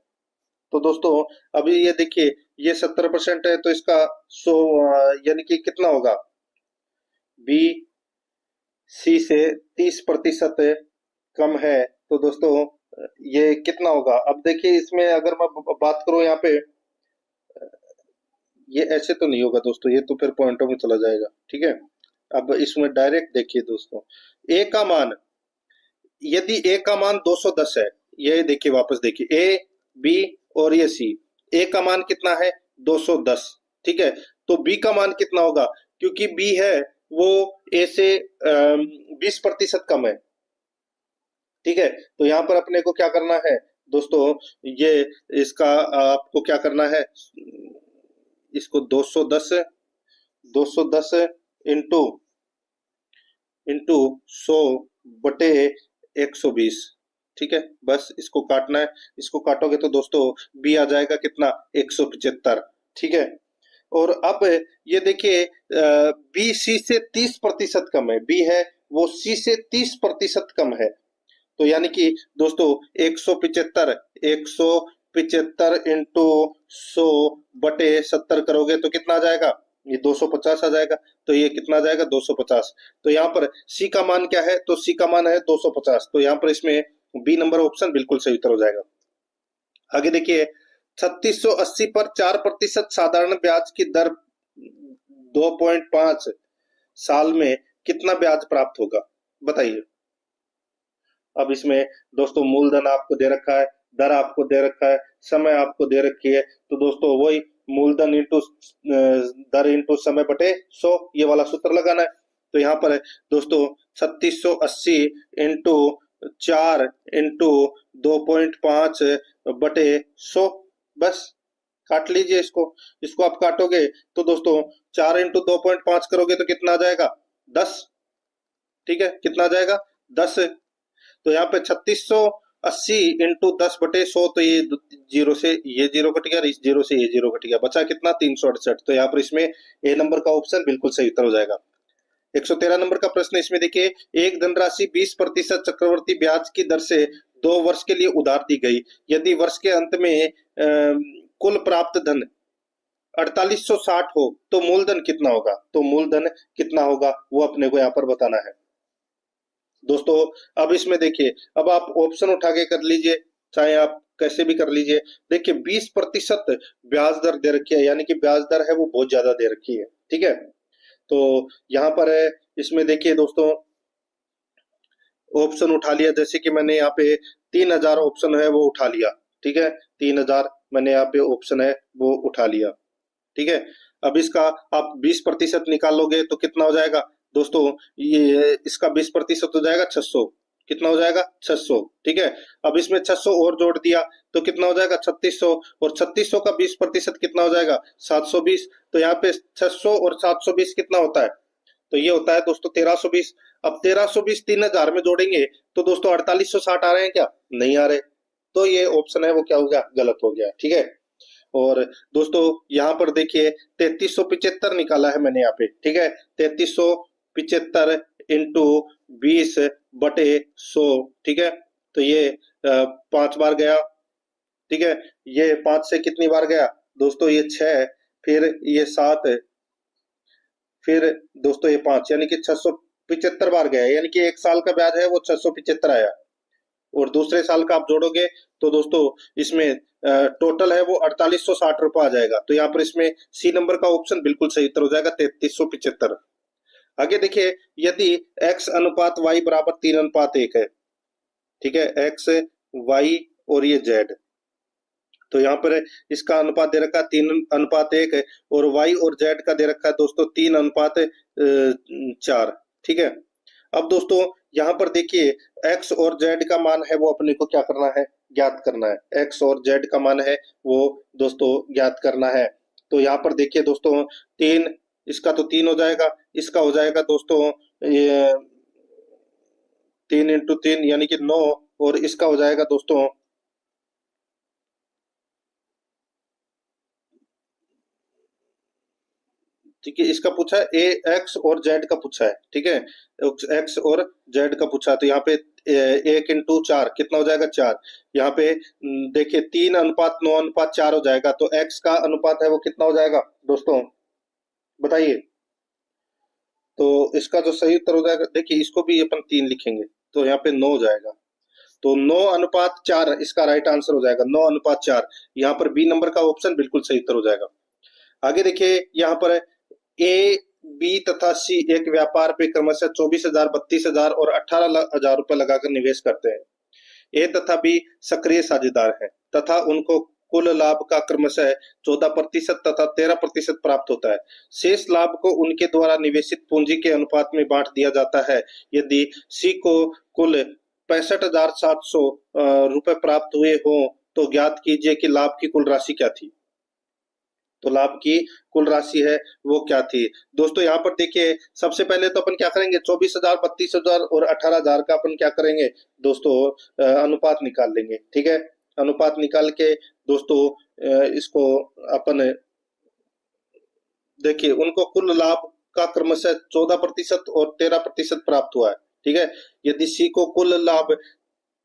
तो दोस्तों अभी ये देखिए ये 70% है तो इसका 100 यानी कि कितना होगा बी सी से 30% कम है। तो दोस्तों ये कितना होगा, अब देखिए इसमें अगर मैं बात करूं यहाँ पे, ये ऐसे तो नहीं होगा दोस्तों, ये तो फिर पॉइंटों में चला जाएगा। ठीक है, अब इसमें डायरेक्ट देखिए दोस्तों, ए का मान, यदि ए का मान 210 है, ये देखिए वापस देखिए ए बी और ये सी, ए का मान कितना है 210, ठीक है, तो बी का मान कितना होगा, क्योंकि बी है वो ए से 20% कम है। ठीक है, तो यहाँ पर अपने को क्या करना है दोस्तों, ये इसका आपको क्या करना है, इसको 210 इंटू इंटू 100 बटे 120। ठीक है, बस इसको काटना है। इसको काटोगे तो दोस्तों बी आ जाएगा कितना, 175। ठीक है, और अब ये देखिए बी सी से 30% कम है, बी है वो सी से 30% कम है। तो यानी कि दोस्तों 175 इंटू 100 बटे 70 करोगे तो कितना आ जाएगा, ये 250 आ जाएगा। तो ये कितना आ जाएगा, 250। तो यहाँ पर सी का मान क्या है, तो सी का मान है 250। तो यहाँ पर इसमें बी नंबर ऑप्शन बिल्कुल सही उत्तर हो जाएगा। आगे देखिए, 3680 पर 4% साधारण ब्याज की दर 2.5 साल में कितना ब्याज प्राप्त होगा, बताइए। अब इसमें दोस्तों मूलधन आपको दे रखा है, दर आपको दे रखा है, समय आपको दे रखी है। तो दोस्तों वही मूलधन इंटू दर इंटू समय बटे 100, ये वाला सूत्र लगाना है। तो यहाँ पर है दोस्तों 3680 इंटू 4 इंटू 2.5 बटे 100, बस काट लीजिए इसको। इसको आप काटोगे तो दोस्तों 4 इंटू 2.5 करोगे तो कितना आ जाएगा, 10। ठीक है, कितना आ जाएगा, 10। तो यहाँ पे 3680 इंटू 10 बटे 100, तो ये जीरो से ये जीरो कट गया, इस जीरो से ये जीरो कट गया, बचा कितना, 368। तो यहाँ पर इसमें ए नंबर का ऑप्शन बिल्कुल सही उत्तर हो जाएगा। 113 नंबर का प्रश्न, इसमें देखिए, एक धनराशि 20% चक्रवर्ती ब्याज की दर से 2 वर्ष के लिए उधार दी गई। यदि वर्ष के अंत में कुल प्राप्त धन 4860 हो तो मूलधन कितना होगा, तो मूलधन कितना होगा वो अपने को यहाँ पर बताना है दोस्तों। अब इसमें देखिए, अब आप ऑप्शन उठा के कर लीजिए, चाहे आप कैसे भी कर लीजिए। देखिए 20% ब्याज दर दे रखी है, यानी कि ब्याज दर है वो बहुत ज्यादा दे रखी है। ठीक है, तो यहाँ पर है, इसमें देखिए दोस्तों ऑप्शन उठा लिया, जैसे कि मैंने यहाँ पे 3000 ऑप्शन है वो उठा लिया। ठीक है, 3000 मैंने यहाँ पे ऑप्शन है वो उठा लिया। ठीक है, अब इसका आप 20% निकालोगे तो कितना हो जाएगा दोस्तों, ये इसका 20% हो जाएगा 600। कितना हो जाएगा, 600। ठीक है, अब इसमें 600 और जोड़ दिया तो कितना हो जाएगा, 3600, और 3600 का 20% कितना हो जाएगा, 720। तो यहाँ पे 600 और 720 कितना होता है, तो ये होता है दोस्तों 1320। अब 1320 3000 में जोड़ेंगे तो दोस्तों 4860 आ रहे हैं क्या, नहीं आ रहे। तो ये ऑप्शन है वो क्या हो गया, गलत हो गया। ठीक है, और दोस्तों यहाँ पर देखिए 3375 निकाला है मैंने यहाँ पे। ठीक है, 3375 इंटू 20 बटे 100। ठीक है, तो ये 5 बार गया। ठीक है, ये 5 से कितनी बार गया दोस्तों, ये 6, फिर ये 7, फिर दोस्तों ये 5, यानी कि 675 बार गया, यानी कि एक साल का ब्याज है वो 675 आया। और दूसरे साल का आप जोड़ोगे तो दोस्तों इसमें टोटल है वो 4860 रुपये आ जाएगा। तो यहाँ पर इसमें सी नंबर का ऑप्शन बिल्कुल सही उत्तर हो जाएगा, 3375। आगे देखिए, यदि x अनुपात y बराबर 3:1 है। ठीक है, x y और ये z, तो यहाँ पर इसका अनुपात दे रखा है 3:1 है, और y और z का दे रखा है दोस्तों 3:4। ठीक है, अब दोस्तों यहाँ पर देखिए x और z का मान है वो अपने को क्या करना है, ज्ञात करना है। x और z का मान है वो दोस्तों ज्ञात करना है। तो यहाँ पर देखिए दोस्तों 3, इसका तो 3 हो जाएगा, इसका हो जाएगा दोस्तों ये 3 इंटू 3 यानी कि 9, और इसका हो जाएगा दोस्तों ठीक है, इसका पूछा है ए एक्स और जेड का पूछा है। ठीक है, एक्स और जेड का पूछा, तो यहाँ पे 1 इंटू 4 कितना हो जाएगा, 4। यहाँ पे देखिए 3:9:4 हो जाएगा। तो एक्स का अनुपात है वो कितना हो जाएगा दोस्तों, बताइए। तो इसका जो सही उत्तर हो जाएगा, देखिए इसको भी अपन 3 लिखेंगे तो यहाँ पे 9 हो जाएगा। तो 9:4 इसका राइट आंसर हो जाएगा, 9:4। यहाँ पर बी नंबर का ऑप्शन बिल्कुल सही उत्तर हो जाएगा। आगे देखिए, यहाँ पर ए, बी तथा सी एक व्यापार पे क्रमशः 24,000, 32,000 और 18,000 रुपए लगाकर निवेश करते हैं। ए तथा बी सक्रिय साझेदार हैं तथा उनको कुल लाभ का क्रमशः 14% तथा 13% प्राप्त होता है। शेष लाभ को उनके द्वारा निवेशित पूंजी के अनुपात में बांट दिया जाता है। यदि सी को कुल 65,700 रुपए प्राप्त हुए हों तो ज्ञात कीजिए कि लाभ की कुल राशि क्या थी। तो लाभ की कुल राशि है वो क्या थी। दोस्तों यहाँ पर देखिए, सबसे पहले तो अपन क्या करेंगे, 24,000, 32,000 और 18,000 का अपन क्या करेंगे दोस्तों, अनुपात निकाल लेंगे। ठीक है, अनुपात निकाल के दोस्तों इसको अपन देखिए, उनको कुल लाभ का क्रमशः 14% और 13% प्राप्त हुआ है। ठीक है, यदि सी को कुल लाभ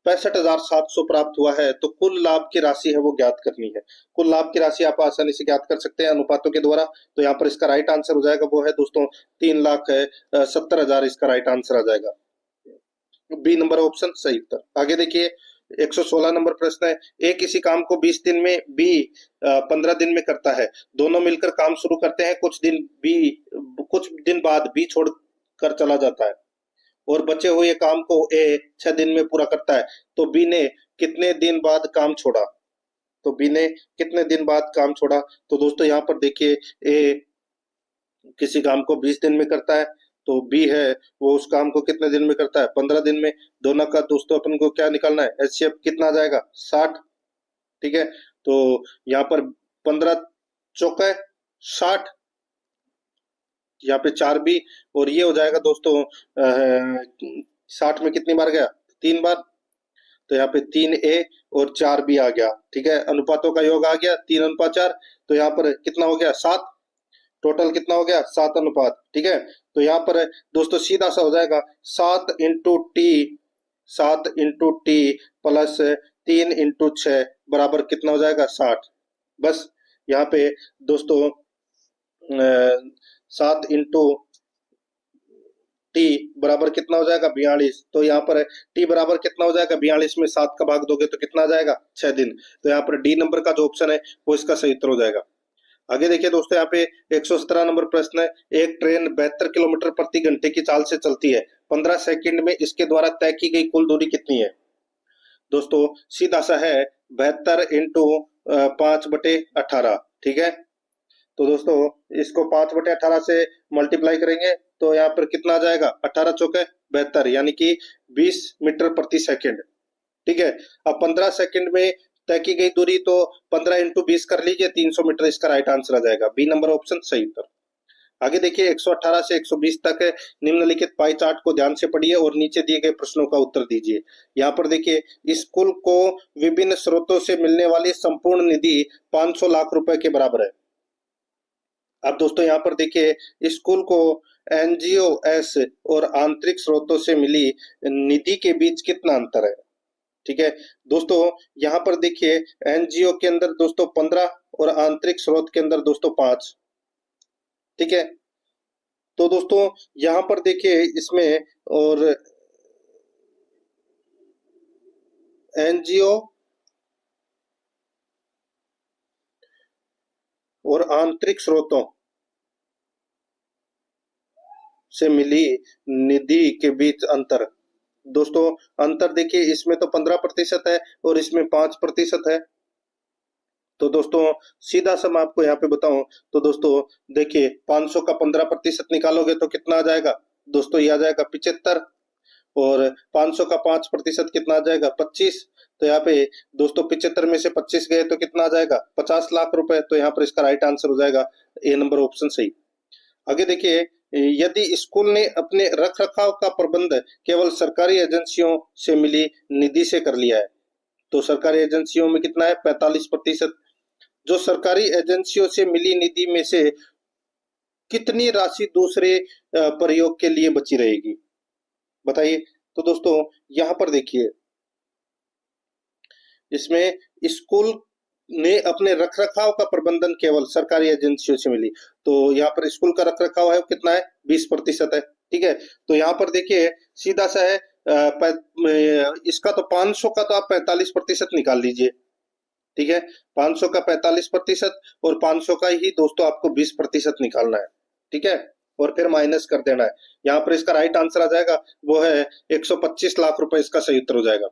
65,700 प्राप्त हुआ है तो कुल लाभ की राशि है वो ज्ञात करनी है। कुल लाभ की राशि आप आसानी से ज्ञात कर सकते हैं अनुपातों के द्वारा। तो यहाँ पर इसका राइट आंसर हो जाएगा वो है दोस्तों 3,70,000 इसका राइट आंसर आ जाएगा। बी नंबर ऑप्शन सही उत्तर। आगे देखिए, 116 नंबर प्रश्न है, ए किसी काम को 20 दिन में, बी 15 दिन में करता है। दोनों मिलकर काम शुरू करते हैं, कुछ दिन बाद बी छोड़ कर चला जाता है और बचे हुए काम को ए 6 दिन में पूरा करता है। तो बी ने कितने दिन बाद काम छोड़ा? तो बी ने कितने दिन बाद काम छोड़ा? तो दोस्तों यहाँ पर देखिए, ए किसी काम को 20 दिन में करता है, तो बी है वो उस काम को कितने दिन में करता है? 15 दिन में। दोनों का दोस्तों अपन को क्या निकालना है? एचसीएफ कितना आ जाएगा? 60। ठीक है, तो यहाँ पर 15 चौके 60, यहाँ पे 4 बी, और ये हो जाएगा दोस्तों 60 में कितनी बार गया? 3 बार। तो यहाँ पे 3A और 4B आ गया। ठीक है, अनुपातों का योग आ गया 3:4। तो यहाँ पर कितना हो गया? 7। टोटल कितना हो गया? 7 अनुपात। ठीक है, तो यहाँ पर दोस्तों सीधा सा हो जाएगा 7 इंटू टी प्लस 3 इंटू 6 बराबर कितना हो जाएगा? 60। बस यहाँ पे दोस्तों 7 इंटू टी बराबर कितना हो जाएगा? 42। तो यहाँ पर टी बराबर कितना हो जाएगा? 42 में 7 का भाग दोगे तो कितना आ जाएगा? 6 दिन। तो यहाँ पर डी नंबर का जो ऑप्शन है वो इसका सही उत्तर हो जाएगा। आगे देखिए दोस्तों, यहाँ पे 117 नंबर प्रश्न है, एक ट्रेन 72 किलोमीटर प्रति घंटे की चाल से चलती है। 15 सेकंड में इसके द्वारा तय की गई कुल दूरी कितनी है? दोस्तों सीधा सा है 72 इंटू 5/18। ठीक है, तो दोस्तों इसको 5/18 से मल्टीप्लाई करेंगे तो यहाँ पर कितना आ जाएगा? 18 चौके 72, यानी कि 20 मीटर प्रति सेकंड। ठीक है, अब 15 सेकंड में तय की गई दूरी, तो 15 इंटू 20 कर लीजिए, 300 मीटर इसका राइट आंसर आ जाएगा। बी नंबर ऑप्शन सही उत्तर। आगे देखिए, 118 से 120 तक निम्नलिखित पाई चार्ट को ध्यान से पढ़िए और नीचे दिए गए प्रश्नों का उत्तर दीजिए। यहाँ पर देखिए, स्कूल को विभिन्न स्रोतों से मिलने वाली संपूर्ण निधि 500 लाख रुपए के बराबर है। अब दोस्तों यहाँ पर देखिए, स्कूल को एनजीओएस और आंतरिक स्रोतों से मिली निधि के बीच कितना अंतर है? ठीक है दोस्तों, यहाँ पर देखिए एनजीओ के अंदर दोस्तों 15 और आंतरिक स्रोत के अंदर दोस्तों 5। ठीक है, तो दोस्तों यहाँ पर देखिए इसमें, और एनजीओ और आंतरिक स्रोतों से मिली निधि के बीच अंतर, दोस्तों अंतर देखिए, इसमें तो 15% है और इसमें 5% है। तो दोस्तों सीधा सा मैं आपको यहाँ पे बताऊं तो दोस्तों देखिए, 500 का 15% निकालोगे तो कितना आ जाएगा दोस्तों? ये आ जाएगा 75, और 500 का 5% कितना आ जाएगा? 25। तो यहाँ पे दोस्तों 75 में से 25 गए तो कितना आ जाएगा? 50 लाख रुपए। तो यहाँ पर इसका राइट आंसर हो जाएगा ए नंबर ऑप्शन सही। आगे देखिए, यदि स्कूल ने अपने रख रखाव का प्रबंध केवल सरकारी एजेंसियों से मिली निधि से कर लिया है, तो सरकारी एजेंसियों में कितना है? 45%। जो सरकारी एजेंसियों से मिली निधि में से कितनी राशि दूसरे प्रयोग के लिए बची रहेगी, बताइए। तो दोस्तों यहाँ पर देखिए, इसमें स्कूल ने अपने रखरखाव का प्रबंधन केवल सरकारी एजेंसियों से मिली, तो यहाँ पर स्कूल का रखरखाव है कितना है? 20% है। ठीक है, तो यहाँ पर देखिए सीधा सा है, इसका तो 500 का तो आप 45% निकाल लीजिए। ठीक है, 500 का 45% और 500 का ही दोस्तों आपको 20% निकालना है। ठीक है, और फिर माइनस कर देना है। यहाँ पर इसका राइट आंसर आ जाएगा वो है 125 लाख रुपए, इसका सही उत्तर हो जाएगा।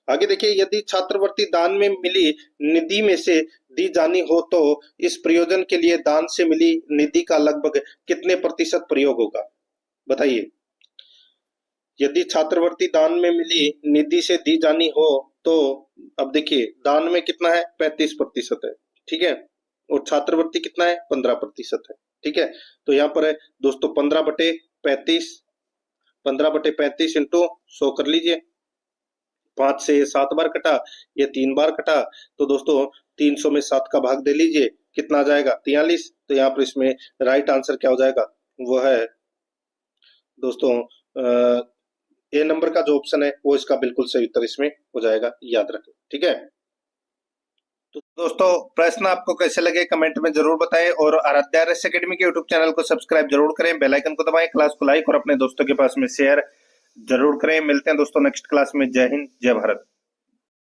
आगे देखिए, यदि छात्रवृत्ति दान में मिली निधि में से दी जानी हो तो इस प्रयोजन के लिए दान से मिली निधि का लगभग कितने प्रतिशत प्रयोग होगा? बताइए। यदि छात्रवृत्ति दान में मिली निधि से दी जानी हो तो अब देखिए, दान में कितना है? 35% है, ठीक है, और छात्रवृत्ति कितना है? 15% है, ठीक है। तो यहाँ पर है दोस्तों 15/35, 15/35 इंटू 100 कर लीजिए। 5 से 7 बार कटा, ये 3 बार कटा, तो दोस्तों 300 में 7 का भाग दे लीजिए, कितना आ जाएगा? 43। तो यहाँ पर इसमें राइट आंसर क्या हो जाएगा? वो है दोस्तों ए नंबर का जो ऑप्शन है वो इसका बिल्कुल सही उत्तर इसमें हो जाएगा, याद रखें, ठीक है। तो दोस्तों, प्रश्न आपको कैसे लगे कमेंट में जरूर बताएं और आराध्या आरएस एकेडमी के यूट्यूब चैनल को सब्सक्राइब जरूर करें, बेल आइकन को दबाएं, क्लास को लाइक और अपने दोस्तों के पास में शेयर जरूर करें। मिलते हैं दोस्तों नेक्स्ट क्लास में। जय हिंद, जय भारत।